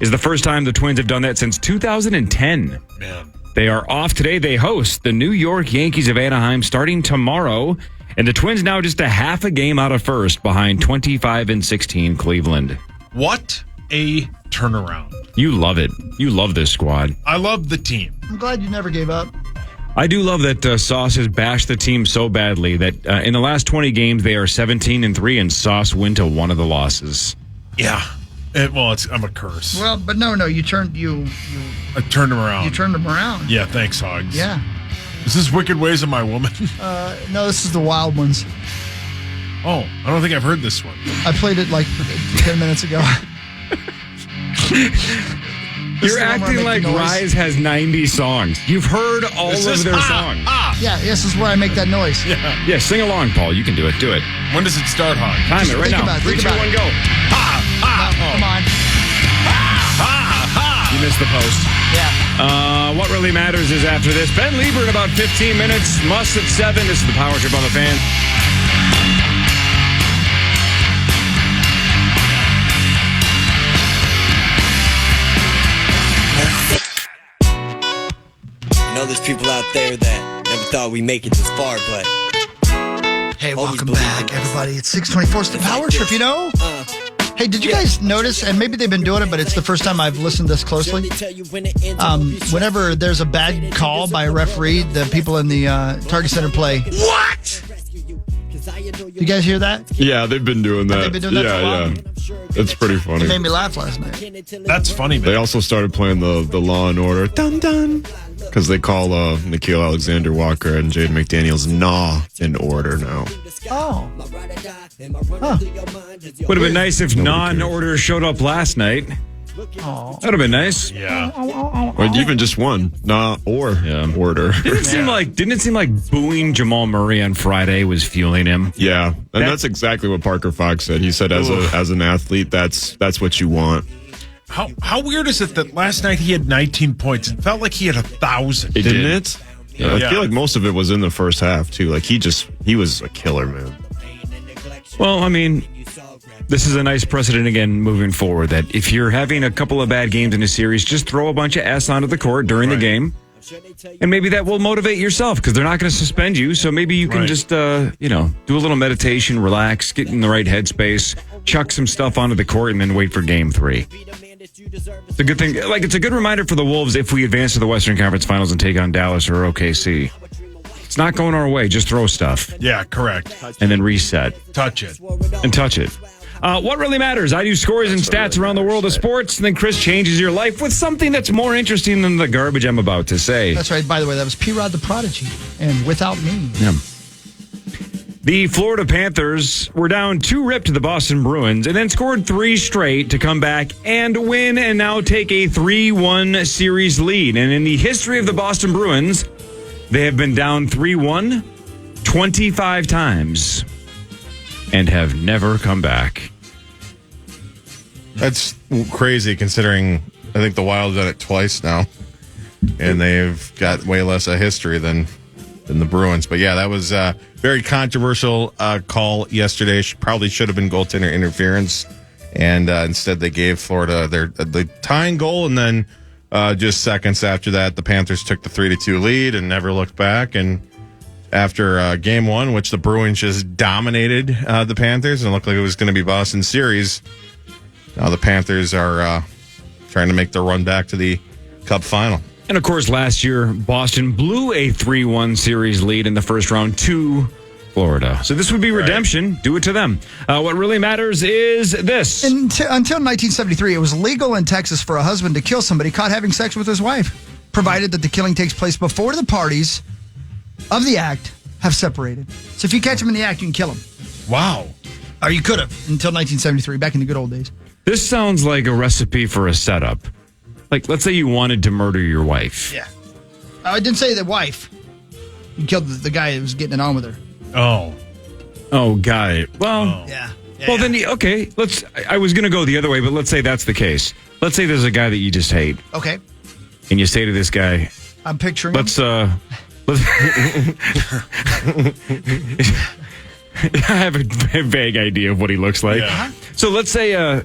is the first time the Twins have done that since 2010. Man. They are off today. They host the New York Yankees of Anaheim starting tomorrow. And the Twins now just a half a game out of first behind 25-16 Cleveland. What a turnaround. You love it. You love this squad. I love the team. I'm glad you never gave up. I do love that Sauce has bashed the team so badly that in the last 20 games they are 17-3 and Sauce went to one of the losses. Yeah. I'm a curse. Well, but no, you turned I turned him around. You turned him around. Yeah, thanks, Hogs. Yeah. Is this Wicked Ways of My Woman? No, this is the Wild Ones. Oh, I don't think I've heard this one. I played it like 10 minutes ago. You're acting like Rise has 90 songs. You've heard all of their songs. Yeah, this is where I make that noise. Yeah, sing along, Paul. You can do it. Do it. When does it start, Hog? Time it right think now. about it, 3, think 2, about 1, it. go. Come on. You missed the post. Yeah. What really matters is after this, Ben Leber in about 15 minutes. Must at 7. This is the Power Trip on the Fan. I know there's people out there that never thought we'd make it this far, but hey, always welcome believed back, in us. everybody. It's 6:24. It's the Power Trip, you know? Hey, did you guys notice, and maybe they've been doing it, but it's the first time I've listened this closely, whenever there's a bad call by a referee, the people in the Target Center play, "What?" You guys hear that? Yeah, they've been doing that. They've been doing that for a while? Yeah. It's pretty funny. It made me laugh last night. That's funny, man. They also started playing the Law and Order dun dun because they call Nikhil Alexander Walker and Jaden McDaniels Naw in order now. Oh. Would have been nice if non-order showed up last night. Oh. That would have been nice. Yeah. Or even just one, Nah or order. Didn't it seem like booing Jamal Murray on Friday was fueling him? Yeah, and that's exactly what Parker Fox said. He said, as an athlete, that's what you want. How weird is it that last night he had 19 points? It felt like he had 1,000. Didn't it? Yeah. I feel like most of it was in the first half too. Like he was a killer, man. Well, I mean, this is a nice precedent again moving forward that if you're having a couple of bad games in a series, just throw a bunch of S onto the court during the game. And maybe that will motivate yourself because they're not going to suspend you. So maybe you can just, do a little meditation, relax, get in the right headspace, chuck some stuff onto the court, and then wait for game 3. It's a good thing. Like, it's a good reminder for the Wolves if we advance to the Western Conference Finals and take on Dallas or OKC. It's not going our way. Just throw stuff. Yeah, correct. And then reset. Touch it. And touch it. What really matters? I do scores and stats around the world of sports, and then Chris changes your life with something that's more interesting than the garbage I'm about to say. That's right. By the way, that was P-Rod the Prodigy and Without Me. Yeah. The Florida Panthers were down 2-rip to the Boston Bruins and then scored 3 straight to come back and win and now take a 3-1 series lead. And in the history of the Boston Bruins, they have been down 3-1 25 times and have never come back. That's crazy considering I think the Wild done it twice now. And they've got way less a history than the Bruins. But yeah, that was a very controversial call yesterday. Probably should have been goaltender interference. And instead they gave Florida the tying goal. And then just seconds after that, the Panthers took the 3-2 lead and never looked back. And after game 1, which the Bruins just dominated the Panthers and it looked like it was going to be Boston's series, now the Panthers are trying to make their run back to the Cup final. And of course, last year, Boston blew a 3-1 series lead in the first round to Florida. So this would be redemption. Do it to them. What really matters is this. Until 1973, it was legal in Texas for a husband to kill somebody caught having sex with his wife, provided that the killing takes place before the parties of the act have separated. So if you catch him in the act, you can kill him. Wow. Or you could have until 1973, back in the good old days. This sounds like a recipe for a setup. Like, let's say you wanted to murder your wife. Yeah. I didn't say the wife. You killed the guy that was getting it on with her. Oh, got it. Well, Yeah. then, okay, I was going to go the other way, but let's say that's the case. Let's say there's a guy that you just hate. Okay. And you say to this guy, I'm picturing let's I have a vague idea of what he looks like. Yeah. So let's say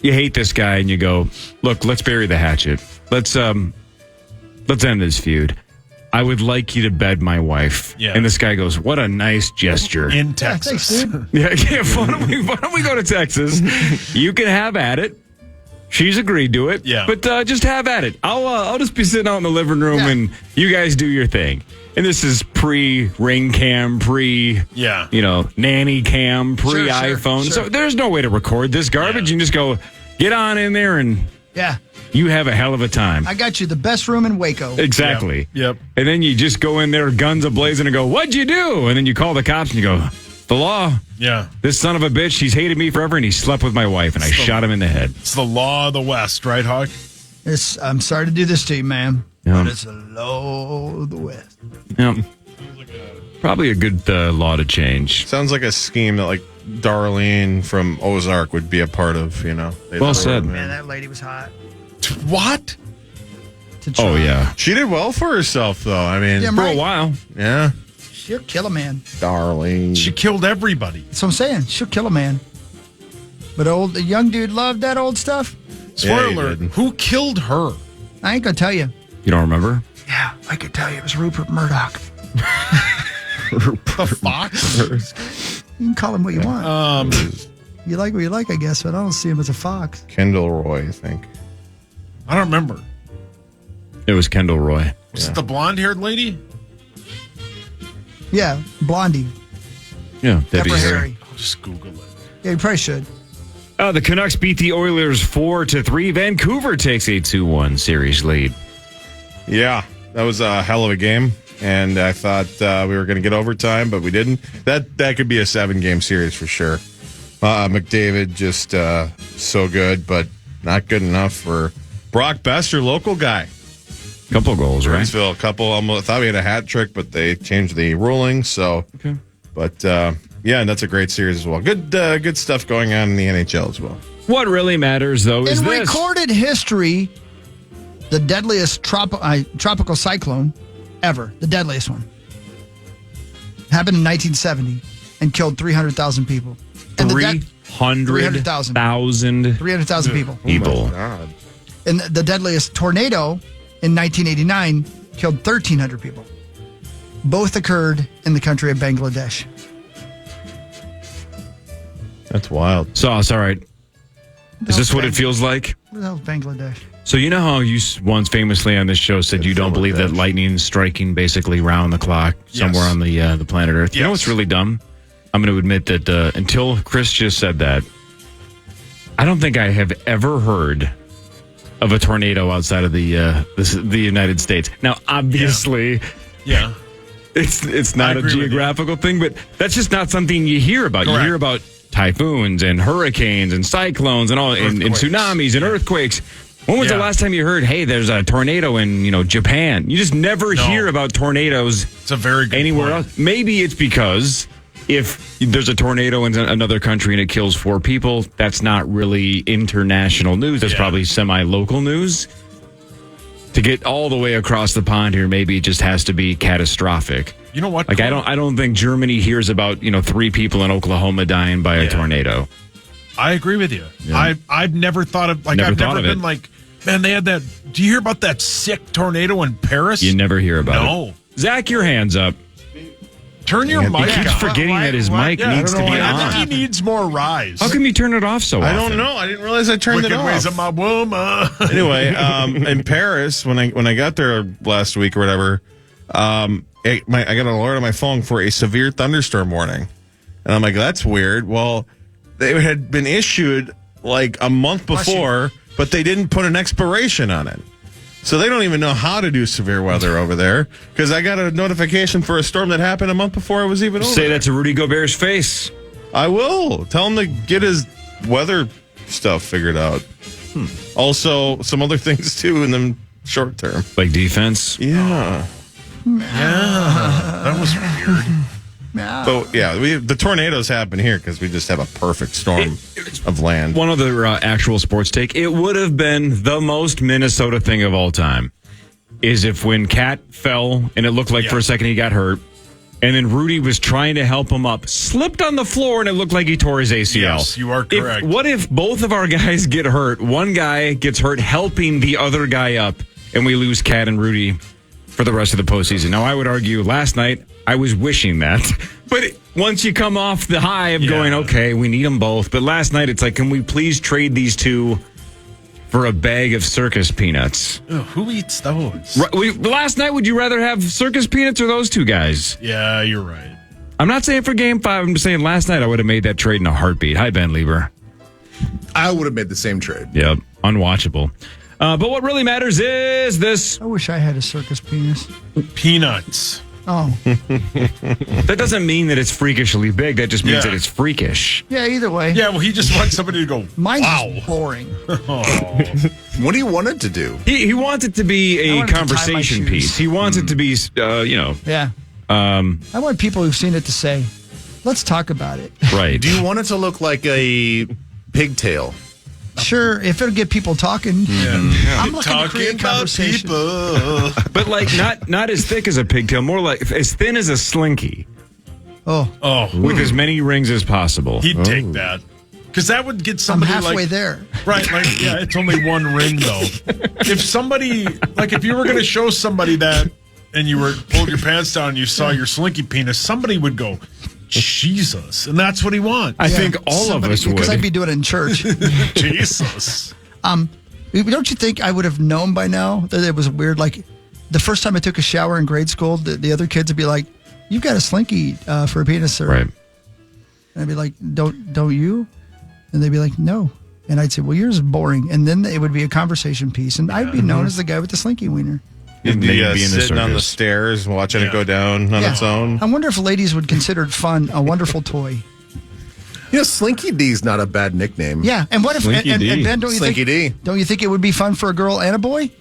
you hate this guy and you go, look, let's bury the hatchet. Let's end this feud. I would like you to bed my wife. Yeah. And this guy goes, what a nice gesture. In Texas. Yeah, why don't we go to Texas? You can have at it. She's agreed to it. Yeah. But just have at it. I'll just be sitting out in the living room and you guys do your thing. And this is pre-ring cam, nanny cam, pre-iPhone. Sure. So there's no way to record this garbage. You can just go, get on in there and you have a hell of a time. I got you the best room in Waco. Exactly. Yep. And then you just go in there, guns a-blazing, and go, what'd you do? And then you call the cops and you go, the law. Yeah. This son of a bitch, he's hated me forever, and he slept with my wife, and I shot him in the head. It's the law of the West, right, Hawk? I'm sorry to do this to you, ma'am, Yeah. but it's the law of the West. Yeah. Probably a good law to change. Sounds like a scheme that like Darlene from Ozark would be a part of, Well said. Man, that lady was hot. What? Oh, yeah. She did well for herself, though. I mean, Yeah, For right. a while. yeah. She'll kill a man. Darlene. She killed everybody. That's what I'm saying. She'll kill a man. But the young dude loved that old stuff. Spoiler he alert. did. Who killed her? I ain't gonna tell you. You don't remember? Yeah, I could tell you. It was Rupert Murdoch. The fox? You can call him what you want. You like what you like, I guess, but I don't see him as a fox. Kendall Roy, I think. I don't remember. It was Kendall Roy. Was it the blonde-haired lady? Yeah, Blondie. Yeah, Pepper Debbie Harry. I'll just Google it. Yeah, you probably should. The Canucks beat the Oilers 4-3. Vancouver takes a 2-1 series lead. Yeah, that was a hell of a game. And I thought we were going to get overtime, but we didn't. That could be a 7-game series for sure. McDavid just so good, but not good enough for Brock Besser, local guy. Couple goals, right? Burnsville, a couple. Almost thought we had a hat trick, but they changed the ruling. So, but yeah, and that's a great series as well. Good stuff going on in the NHL as well. What really matters, though, is In this. recorded history, the deadliest tropical cyclone ever, the deadliest one, happened in 1970 and killed 300,000 people. And 300,000 300,000 people. Oh my God. And the deadliest tornado in 1989 killed 1,300 people. Both occurred in the country of Bangladesh. That's wild. Sauce, all right. Is this what it feels like? What the hell is Bangladesh? So you know how you once famously on this show said you don't believe that lightning's striking basically round the clock somewhere on the planet Earth? You know what's really dumb? I'm going to admit that until Chris just said that, I don't think I have ever heard of a tornado outside of the United States. Now, obviously, it's not a geographical thing, but that's just not something you hear about. Correct. You hear about typhoons and hurricanes and cyclones and all and tsunamis and earthquakes. When was the last time you heard, hey, there's a tornado in Japan? You just never hear about tornadoes It's a very good anywhere point. else. Maybe it's because if there's a tornado in another country and it kills 4 people, that's not really international news. That's probably semi-local news. To get all the way across the pond here, maybe it just has to be catastrophic. You know what? Like I don't think Germany hears about 3 people in Oklahoma dying by a tornado. I agree with you. Yeah. I've never thought of Never I've thought never of been it. like, man, they had that. Do you hear about that sick tornado in Paris? You never hear about it. No. Zach, your hands up. Turn your He mic keeps on. forgetting that his mic needs to be I think on. he needs more rise. How come you turn it off so often? I don't know. I didn't realize I turned Wicked it ways off. of my woman. Anyway, in Paris, when I got there last week or whatever, I got an alert on my phone for a severe thunderstorm warning, and I'm like, that's weird. Well, they had been issued like a month before, but they didn't put an expiration on it. So they don't even know how to do severe weather over there, because I got a notification for a storm that happened a month before it was even over. Say that to Rudy Gobert's face. I will. Tell him to get his weather stuff figured out. Also, some other things, too, in the short term. Like defense? Yeah. That was weird. So, yeah, the tornadoes happen here because we just have a perfect storm of land. One other actual sports take. It would have been the most Minnesota thing of all time is if when Cat fell and it looked like for a second he got hurt, and then Rudy was trying to help him up, slipped on the floor, and it looked like he tore his ACL. Yes, you are correct. What if both of our guys get hurt? One guy gets hurt helping the other guy up, and we lose Cat and Rudy for the rest of the postseason. Now, I would argue last night I was wishing that. But once you come off the high of going, okay, we need them both. But last night it's like, can we please trade these two for a bag of circus peanuts? Ugh, who eats those? Last night, would you rather have circus peanuts or those two guys? Yeah, you're right. I'm not saying for Game 5. I'm just saying last night I would have made that trade in a heartbeat. Hi, Ben Leber. I would have made the same trade. Yep, unwatchable. But what really matters is this. I wish I had a circus penis. Peanuts. Oh. That doesn't mean that it's freakishly big. That just means that it's freakish. Yeah, either way. Yeah, well, he just wants somebody to go, Mine's wow. just boring. What do you want it to do? He wants it to be a conversation piece. He wants it to be, Yeah. I want people who've seen it to say, let's talk about it. Right. Do you want it to look like a pigtail? Sure, if it'll get people talking. I'm looking to create conversation. But like not as thick as a pigtail, more like as thin as a slinky. Oh. With as many rings as possible. He'd take that. Because that would get somebody I'm halfway there. Right, it's only one ring, though. If somebody, if you were going to show somebody that and you pulled your pants down and you saw your slinky penis, somebody would go, Jesus. And that's what he wants. I think all of us would. Because I'd be doing it in church. Jesus. Don't you think I would have known by now that it was weird? Like, the first time I took a shower in grade school, the other kids would be like, you've got a slinky for a penis, sir. Right. And I'd be like, don't you? And they'd be like, no. And I'd say, well, yours is boring. And then it would be a conversation piece. And I'd be known as the guy with the slinky wiener. You'd be sitting on the stairs and watching it go down on its own. I wonder if ladies would consider it fun, a wonderful toy. Slinky D's not a bad nickname. Yeah, and what if and Ben, Slinky D. Don't you think it would be fun for a girl and a boy?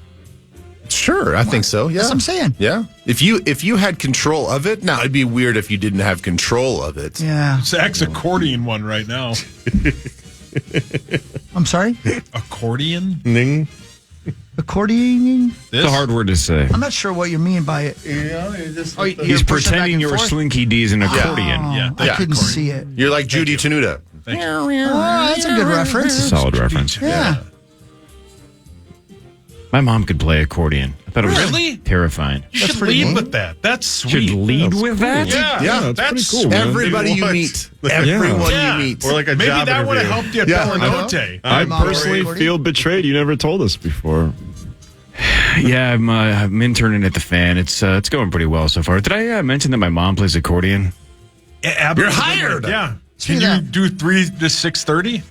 Sure, I think so. Yeah, that's what I'm saying. Yeah, if you had control of it, now it'd be weird if you didn't have control of it. Yeah, Zach's accordion one right now. I'm sorry. Accordion. Accordioning? It's a hard word to say. I'm not sure what you mean by it. He's pretending your slinky D is an accordion. I couldn't see it. You're like Judy Tenuta. Oh, that's a good reference. Solid reference. Yeah. My mom could play accordion. I thought it was Really? terrifying. You should lead with that. That's sweet. Should lead with that? Yeah, that's pretty cool. Man. Everybody you meet. Everyone you meet. Or like a Maybe job that would have interview. helped you at Belinote. I personally feel betrayed. You never told us before. Yeah, I'm interning at the Fan. It's going pretty well so far. Did I mention that my mom plays accordion? You're hired. Yeah. Can you do 3 to 6:30?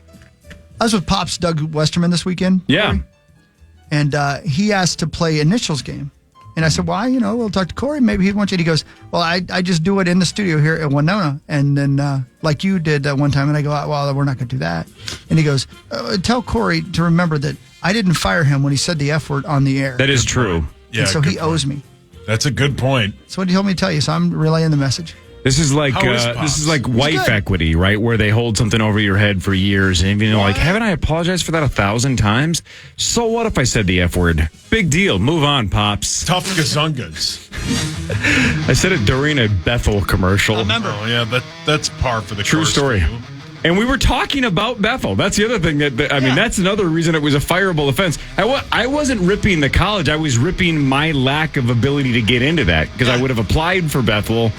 I was with Pops Doug Westerman this weekend. Yeah. Cory, and he asked to play initials game. And I said, well, we'll talk to Cory. Maybe he'd want you. And he goes, well, I just do it in the studio here at Winona. And then like you did one time. And I go, well, we're not going to do that. And he goes, tell Cory to remember that I didn't fire him when he said the F word on the air. That is true. Yeah, and so he owes me. That's a good point. That's what he told me to tell you. So I'm relaying the message. This is like wife equity, right? Where they hold something over your head for years, and haven't I apologized for that 1,000 times? So what if I said the F word? Big deal. Move on, Pops. Tough gazungas. I said it during a Bethel commercial. I remember. Oh yeah, that's par for the true course story. for you. And we were talking about Bethel. That's the other thing that's another reason it was a fireable offense. I wasn't ripping the college. I was ripping my lack of ability to get into that because I would have applied for Bethel.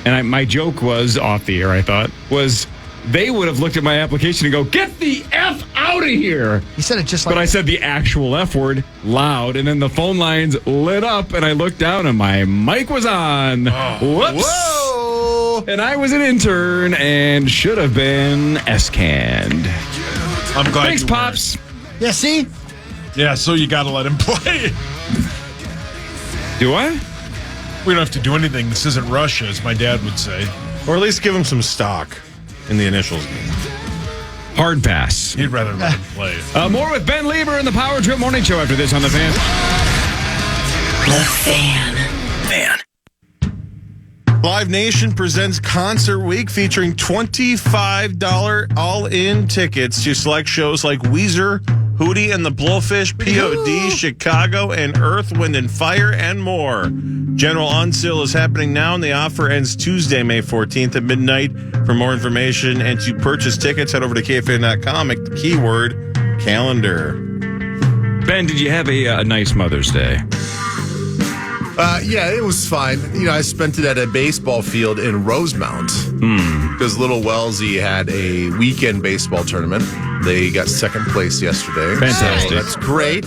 And my joke was off the air, I thought, was they would have looked at my application and go, get the F out of here. He said it just like But I said the actual F word loud, and then the phone lines lit up, and I looked down, and my mic was on. Whoops. Whoa. And I was an intern and should have been S-canned. I'm glad Thanks, you Pops. Yeah, see? Yeah, so you got to let him play. Do I? We don't have to do anything. This isn't Russia, as my dad would say. Or at least give him some stock in the initials game. Hard pass. He'd rather let him play. More with Ben Leber in the Power Trip Morning Show after this on The Fan. The Fan. Live Nation presents Concert Week featuring $25 all-in tickets to select shows like Weezer, Hootie and the Blowfish, POD, Chicago, and Earth, Wind, and Fire, and more. General on sale is happening now, and the offer ends Tuesday, May 14th at midnight. For more information and to purchase tickets, head over to KFAN.com, make the keyword calendar. Ben, did you have a nice Mother's Day? Yeah, it was fine. I spent it at a baseball field in Rosemount because Little Wellesley had a weekend baseball tournament. They got second place yesterday. Fantastic. So that's great.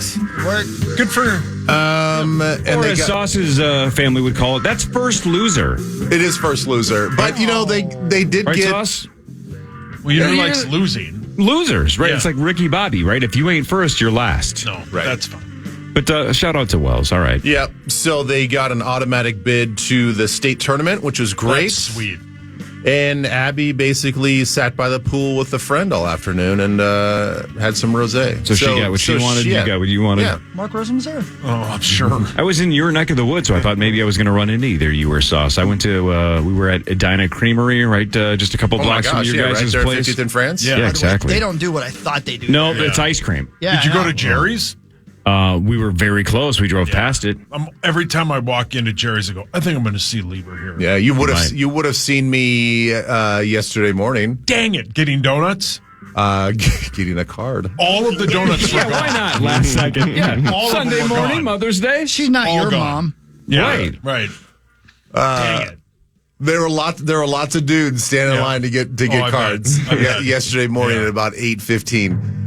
Good for or as Sauce's family would call it, that's first loser. It is first loser. But, they did right, get... Sauce? Well, you know who likes losing? Losers, right? Yeah. It's like Ricky Bobby, right? If you ain't first, you're last. No, Right. that's fine. But shout out to Wells. All right. Yeah, so they got an automatic bid to the state tournament, which was great. That's sweet. And Abby basically sat by the pool with a friend all afternoon and had some rosé. So she got what she wanted. You got what you wanted. Yeah. Mark Rosen was there. Oh, I'm sure. I was in your neck of the woods, so I thought maybe I was going to run into either you or Sauce. I went to, we were at Edina Creamery, right? Just a couple blocks from your guys' right there, place. 50th in France? Yeah, exactly. They don't do what I thought they do. No, it's ice cream. Yeah, Did you go to Jerry's? We were very close. We drove past it. Every time I walk into Jerry's, I go, I think I'm going to see Leber here. Yeah, you would have seen me yesterday morning. Dang it, getting donuts? Getting a card. All of the donuts were Yeah, why gone. not? Last second. Yeah, All of them Sunday were morning, gone. Mother's Day. She's not All your gone. mom. Yeah, right. Dang it. There were lots of dudes standing in line to get I cards. bet. I bet. Yesterday morning at about 8:15.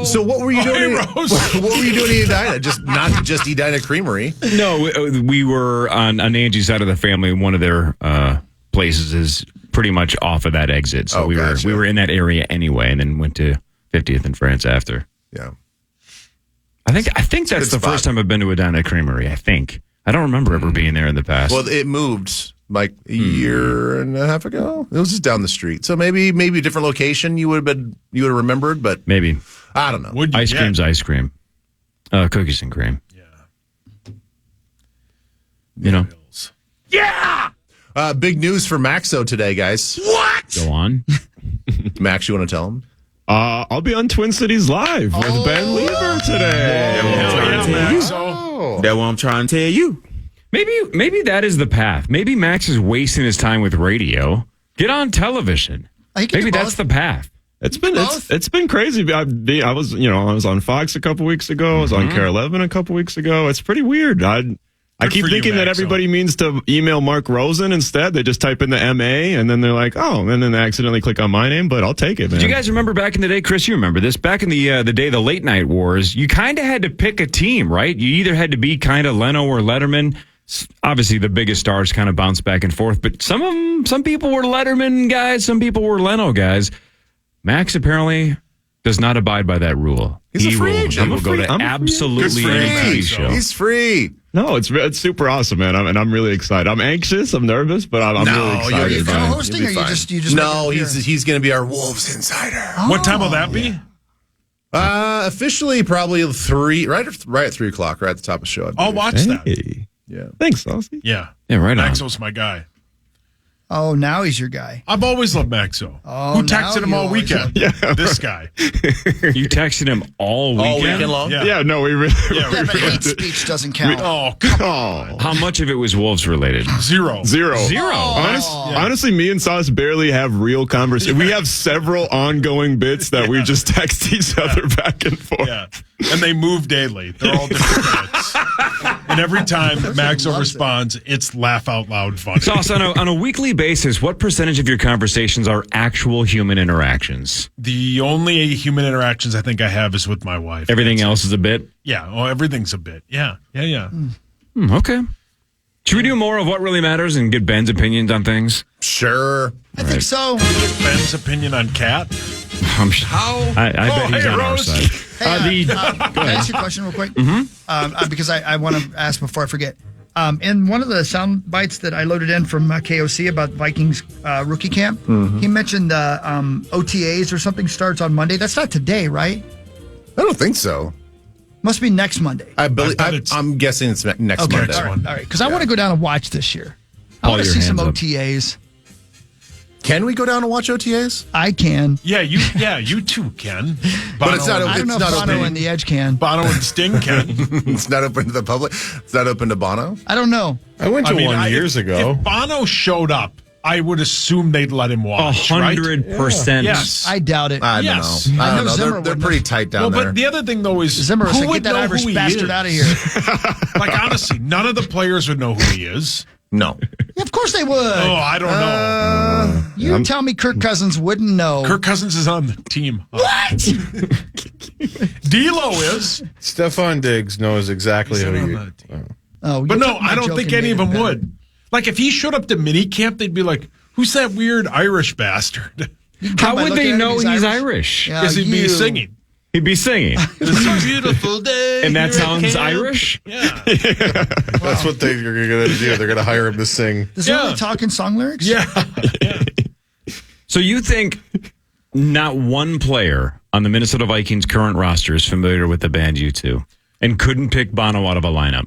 So what were you doing? Rose. What were you doing in Edina? Not just Edina Creamery. No, we were on Angie's side of the family. One of their places is pretty much off of that exit, so we were in that area anyway, and then went to 50th in France after. Yeah, I think that's the first time I've been to Edina Creamery. I don't remember ever being there in the past. Well, it moved like a year and a half ago. It was just down the street, so maybe a different location you would have remembered, but maybe I don't know. Ice cream's ice cream, cookies and cream. Yeah, Yeah. Big news for Maxo today, guys. What? Go on. Max, you want to tell him? I'll be on Twin Cities Live with Ben Leber today. That's what I'm trying to tell you. Maybe that is the path. Maybe Max is wasting his time with radio. Get on television. Maybe that's the path. It's been crazy. I was on Fox a couple weeks ago. I was on Care 11 a couple weeks ago. It's pretty weird. I keep thinking that everybody means to email Mark Rosen instead. They just type in the MA and then they're like, oh, and then they accidentally click on my name, but I'll take it, man. Do you guys remember back in the day, Chris, you remember this, back in the day, the late night wars, you kind of had to pick a team, right? You either had to be kind of Leno or Letterman. Obviously, the biggest stars kind of bounce back and forth, but some people were Letterman guys, some people were Leno guys. Max apparently does not abide by that rule. He's a free agent. He will go to absolutely any TV show. He's free. No, it's super awesome, man. I'm really excited. I'm anxious. I'm nervous, but I'm really excited. Are you co-hosting, or you just no? He's going to be our Wolves insider. What time will that be? Officially, probably 3, right at 3:00, right at the top of the show. I'll watch that. Yeah. Thanks, Saucy. Yeah. Yeah, right on. Maxo's my guy. Oh, now he's your guy. I've always loved Maxo. Oh, who texted him all weekend? This guy. You texted him all weekend? All weekend long? Yeah, no, we really... Yeah, but hate speech doesn't count. Come on. How much of it was Wolves related? Zero. Honestly, me and Sauce barely have real conversation. We have several ongoing bits that we just text each other back and forth. Yeah. And they move daily. They're all different bits. And every time Maxo responds, it's laugh out loud funny. Sauce, on a weekly basis, what percentage of your conversations are actual human interactions? The only human interactions I think I have is with my wife. Everything else is a bit? Yeah. Oh, everything's a bit. Yeah. Okay. Should we do more of what really matters and get Ben's opinions on things? Sure. I think so. Get Ben's opinion on Cat. I bet he's on our side. Hey, can I ask you a question real quick? Because I want to ask before I forget. In one of the sound bites that I loaded in from KOC about Vikings rookie camp, he mentioned OTAs or something starts on Monday. That's not today, right? I don't think so. Must be next Monday. I'm guessing it's next Monday. All right. Because I want to go down and watch this year. I want to see some OTAs. Can we go down and watch OTAs? I can. Yeah, you two can. But it's not. I don't know if Bono and the Edge can. Bono and Sting can. It's not open to the public. It's not open to Bono. I don't know. I went to one years ago. If Bono showed up, I would assume they'd let him watch. 100%. Yes. I doubt it. I don't know. I don't know. They're pretty tight down there. But the other thing, though, is Zimmer who said, would get that know Irish who he bastard is? out of here. Like, honestly, none of the players would know who he is. No. Yeah, of course they would. Oh, I don't know. You tell me Kirk Cousins wouldn't know. Kirk Cousins is on the team. What? D'Lo is. Stephon Diggs knows exactly who you are. Oh, But you're no, putting my I don't joke think in any of them better. would. Like, if he showed up to minicamp, they'd be like, who's that weird Irish bastard? How would they know he's Irish? Yeah, Because he'd be singing. He'd be singing. It's a beautiful day. And that here at sounds camp. Irish? Yeah. That's what they're going to do. They're going to hire him to sing. Does he really talk in song lyrics? Yeah. So you think not one player on the Minnesota Vikings current roster is familiar with the band U2 and couldn't pick Bono out of a lineup?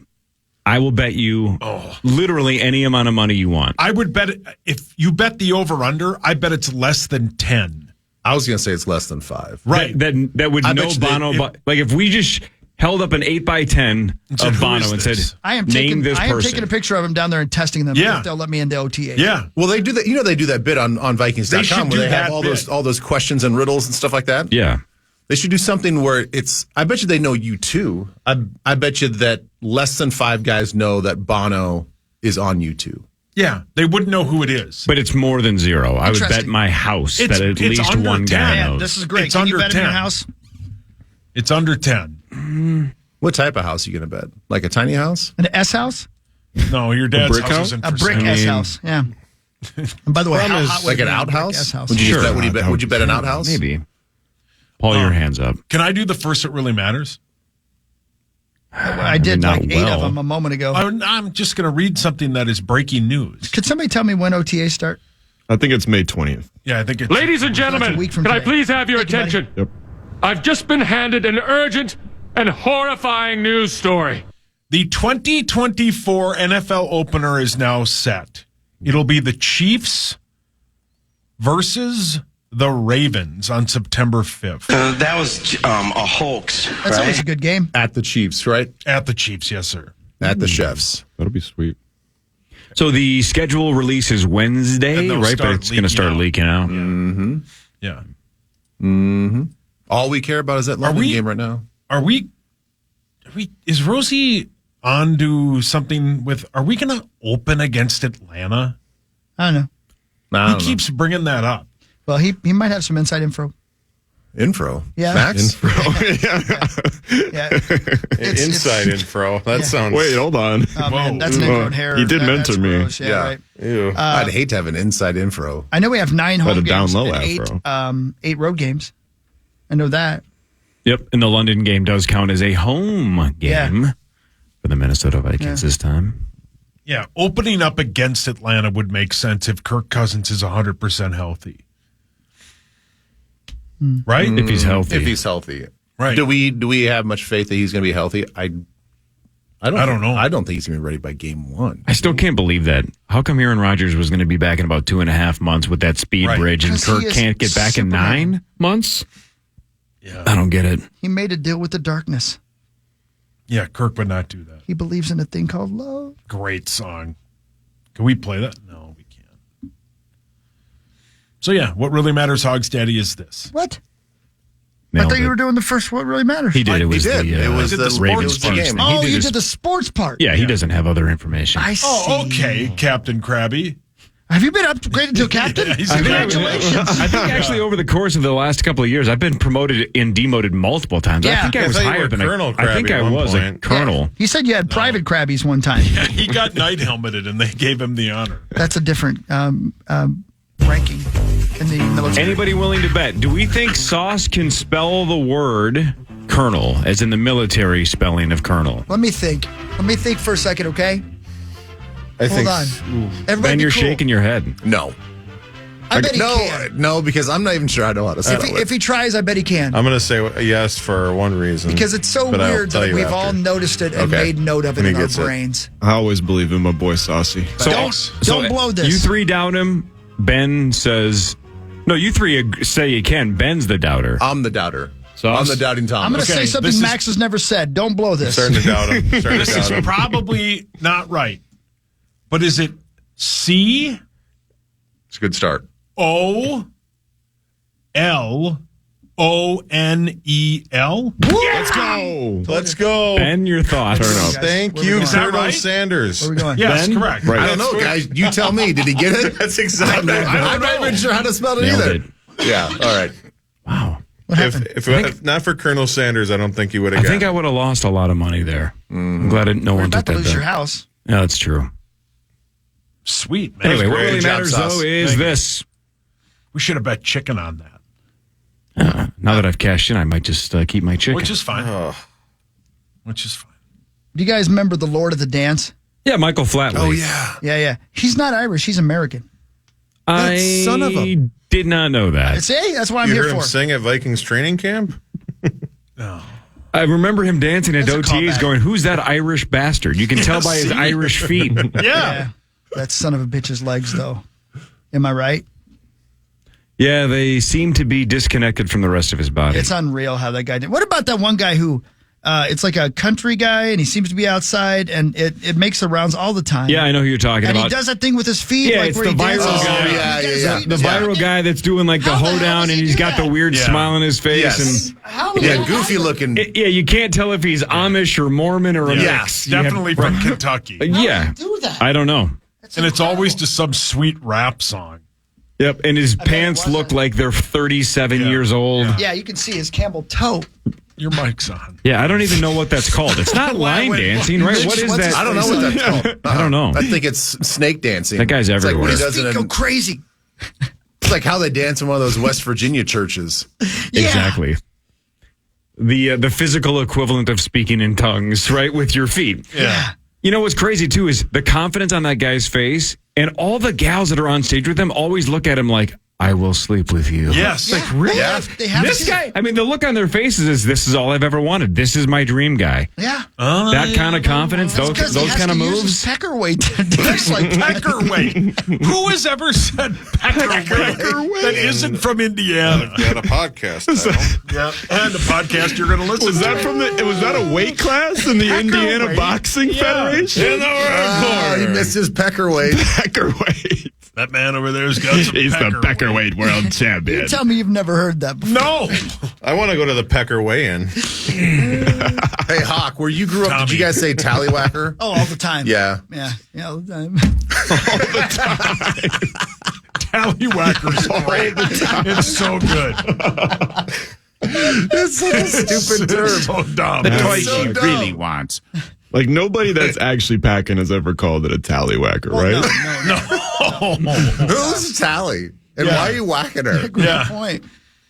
I will bet you literally any amount of money you want. I would bet, if you bet the over-under, I bet it's less than 10. I was going to say it's less than 5. Right. That would I know bet you Bono. Like if we just held up an 8x10 said, of "Who Bono is and this?" said, I am name this person. taking a picture of him down there and testing them. Yeah. If they'll let me into OTA. Yeah. Well, they do that. You know, they do that bit on Vikings.com They should where do they have that bit. all those questions and riddles and stuff like that. Yeah. They should do something where it's. I bet you they know you too. I bet you that less than 5 guys know that Bono is on U2. Yeah. They wouldn't know who it is. But it's more than 0. I would bet Interesting. my house It's- that at it's least under one 10. guy Man, knows. this is great. It's Can you under bet in your 10. house? It's under 10. What type of house are you going to bet? Like a tiny house? An S house? No, your dad's brick house house? isn't A for brick sale. S house. Yeah. And by the way, how hot would Like it an be in a brick outhouse? S house? Would you Sure. just bet? Would you bet an outhouse? Maybe. Pull your hands up. Can I do the first that really matters? I did Not like 8 of well. them a moment ago. I'm just going to read something that is breaking news. Could somebody tell me when OTA start? I think it's May 20th. Yeah, I think it's... Ladies and That's a gentlemen, week from can I today. please have your Thank you, buddy. attention? Yep. I've just been handed an urgent and horrifying news story. The 2024 NFL opener is now set. It'll be the Chiefs versus the Ravens on September 5th. That was a hoax. That's always a good game. At the Chiefs, right? At the Chiefs, yes, sir. At the Chefs. That'll be sweet. So the schedule releases Wednesday, And they'll right? But start it's going to start leaking out. Mm-hmm. Yeah. Mm-hmm. All we care about is that London we- game right now. Are we is Rosie on to something with, are we going to open against Atlanta? I don't know. He keeps bringing that up. Well, he might have some inside info. Info. Yeah. Max? Yeah. Inside info. That sounds. Wait, hold on. Oh, man, that's an ingrown hair. He did That's mentor me. gross. Yeah, right. Ew. I'd hate to have an inside info. I know we have 9 Had home a down games low and afro. 8 road games. I know that. Yep. And the London game does count as a home game for the Minnesota Vikings this time. Yeah, opening up against Atlanta would make sense if Kirk Cousins is 100% healthy. Right? If he's healthy. If he's healthy. Right. Do we have much faith that he's going to be healthy? I don't know. I don't think he's going to be ready by game 1. I still can't believe that. How come Aaron Rodgers was going to be back in about 2.5 months with that speed Right. bridge and 'Cause he Kirk is can't get back in Superman. 9 months? Yeah. I don't get it. He made a deal with the darkness. Yeah, Kirk would not do that. He believes in a thing called love. Great song. Can we play that? No, we can't. So yeah, what really matters, Hogs Daddy, is this. What? Nailed I thought it. you were doing the first What Really Matters. He did. It was He did. the It was the Ravens sports Chiefs game. thing. He Oh, did you his- did the sports part. Yeah, he doesn't have other information. I see. Oh, okay, Captain Krabby. Have you been upgraded to a captain? He's Congratulations. I think actually over the course of the last couple of years, I've been promoted and demoted multiple times. Yeah. I think I I was thought you higher were than Colonel I think Krabby I at one was a point. colonel. He said you had private crabbies one time. He got night helmeted, and they gave him the honor. That's a different ranking in the military. Anybody willing to bet? Do we think Sauce can spell the word colonel, as in the military spelling of colonel? Let me think. Let me think for a second, okay? I Hold think. on. Everybody Ben, be you're cool. shaking your head. No. I bet he can. No, because I'm not even sure I know how to spell If he tries, I bet he can. I'm going to say yes for one reason. Because it's so but I'll weird tell that you we've after. all noticed it and Okay. made note of it When in he our gets it. brains. I always believe in my boy Saucy. Don't blow this. You three doubt him. Ben says, no, you three say you can. Ben's the doubter. I'm the doubter. Sauce? I'm the doubting Thomas. I'm going to say something this is- Max has never said. Don't blow this. Starting to doubt him. Starting to This is doubt him. probably not right. But is it C, It's a good start. OLONEL. Let's go. Let's go. Ben, your thoughts. Thank you, Colonel right? Sanders. Where are we going? Yes, Ben? correct. Right. I don't know, guys. You tell me. Did he get it? That's exactly. I'm not even sure how to spell it Nailed either. it. Yeah. All right. Wow. If not for Colonel Sanders, I don't think you would have I got think I would have lost a lot of money there. I'm glad no We're one took about to that lose your bet. house. Yeah, that's true. Sweet, man. Anyway, what great. really Good job, matters, Sauce. though, is Thank you. this. We should have bet chicken on that. Now that I've cashed in, I might just keep my chicken. Which is fine. Which is fine. Do you guys remember the Lord of the Dance? Yeah, Michael Flatley. Oh, yeah. Yeah. He's not Irish. He's American. I son of a- did not know that. See, that's what I'm you here heard him for. sing at Vikings training camp. I remember him dancing at That's a OTAs callback. going, who's that Irish bastard? You can tell by his Irish feet. Yeah. That son of a bitch's legs, though. Am I right? Yeah, they seem to be disconnected from the rest of his body. It's unreal how that guy did. What about that one guy who, it's like a country guy, and he seems to be outside, and it makes the rounds all the time. Yeah, I know who you're talking And about. he does that thing with his feet. Yeah, like it's where the he dances. viral guy. He Yeah, does yeah, his feet the in his viral feet. guy that's doing like the How the hell hoedown, does and he he's do got the that? weird Yeah. smile on his face. Yes. How Yeah, goofy looking. And you can't tell if he's Amish or Mormon or a Yeah, mix. You have- definitely from Kentucky. Yeah, do that? I don't know. And it's always to some sweet rap song. Yep, and his bet it pants look wasn't. like they're 37 Yeah. years old. Yeah, you can see his camel toe. Your mic's on. Yeah, I don't even know what that's called. It's not line dancing, right? What is that? I don't know what that's called. I don't know. I think it's snake dancing. That guy's It's like what everywhere. he does Feet in go a, crazy. it's like how they dance in one of those West Virginia churches. Yeah. Exactly. The physical equivalent of speaking in tongues, right, with your feet. Yeah. You know what's crazy too is the confidence on that guy's face, and all the gals that are on stage with him always look at him like, "I will sleep with you." Yes. Like, really? They have This to. guy, I mean, the look on their faces is, "This is all I've ever wanted. This is my dream guy." Yeah. That kind of confidence, That's those 'cause he has kind of to use moves. his Peckerweight to dance like Peckerweight. Who has ever said Peckerweight that isn't from Indiana? Got a podcast title. Yeah, and the podcast you're going to listen Was to. that was that a weight class in the Indiana Peckerweight. Boxing Yeah. Federation? In the He missed his Peckerweight. Peckerweight. That man over there's got some He's the Peckerweight. Peckerweight world champion. You tell me you've never heard that before. No. I want to go to the Pecker weigh-in. Hey, Hawk, where you grew up, Tommy. did you guys say tallywhacker? Oh, all the time. Yeah. Yeah, all the time. Tallywhacker's great. It's so good. It's such a stupid term. It's so dumb. The toy she really wants. Like nobody that's actually packing has ever called it a tallywhacker, right? Who's Tally? And Yeah. why are you whacking her? Great point.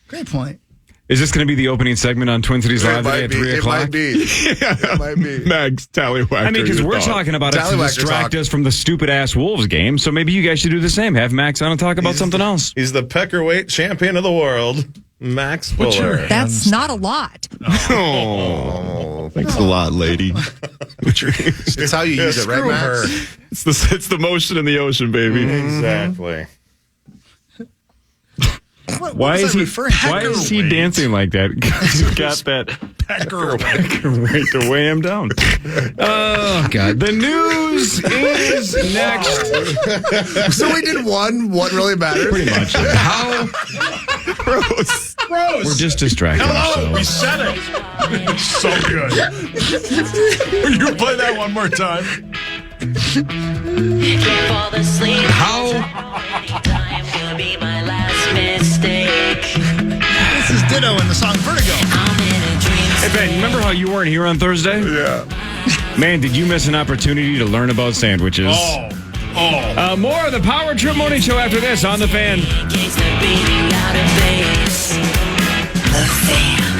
Great point. Is this going to be the opening segment on Twin Cities Live today at 3 It o'clock? might be. It might be. Max tallywhacker. I mean, because your we're thought. talking about it to Tallywhacker distract talk. us from the stupid-ass Wolves game, so maybe you guys should do the same. Have Max on and talk about something else. He's the Peckerweight champion of the world, Max Fuller. That's not a lot. Oh, thanks a lot, lady. It's how you use it, right, Screw Max? her. It's the motion in the ocean, baby. Exactly. Why is he Peckerweight. dancing like that? He's got that Peckerweight. to weigh him down. Oh God! The news is next. So we did one. What really matters? Pretty much. How Gross. Gross. we're just distracting Hello, we ourselves. said it. It's so good. Will you play that one more time? How This is Ditto in the song Vertigo. Hey, Ben, remember how you weren't here on Thursday? Yeah. Man, did you miss an opportunity to learn about sandwiches? More of the Power Trip Morning Show after this on The Fan. The Fan.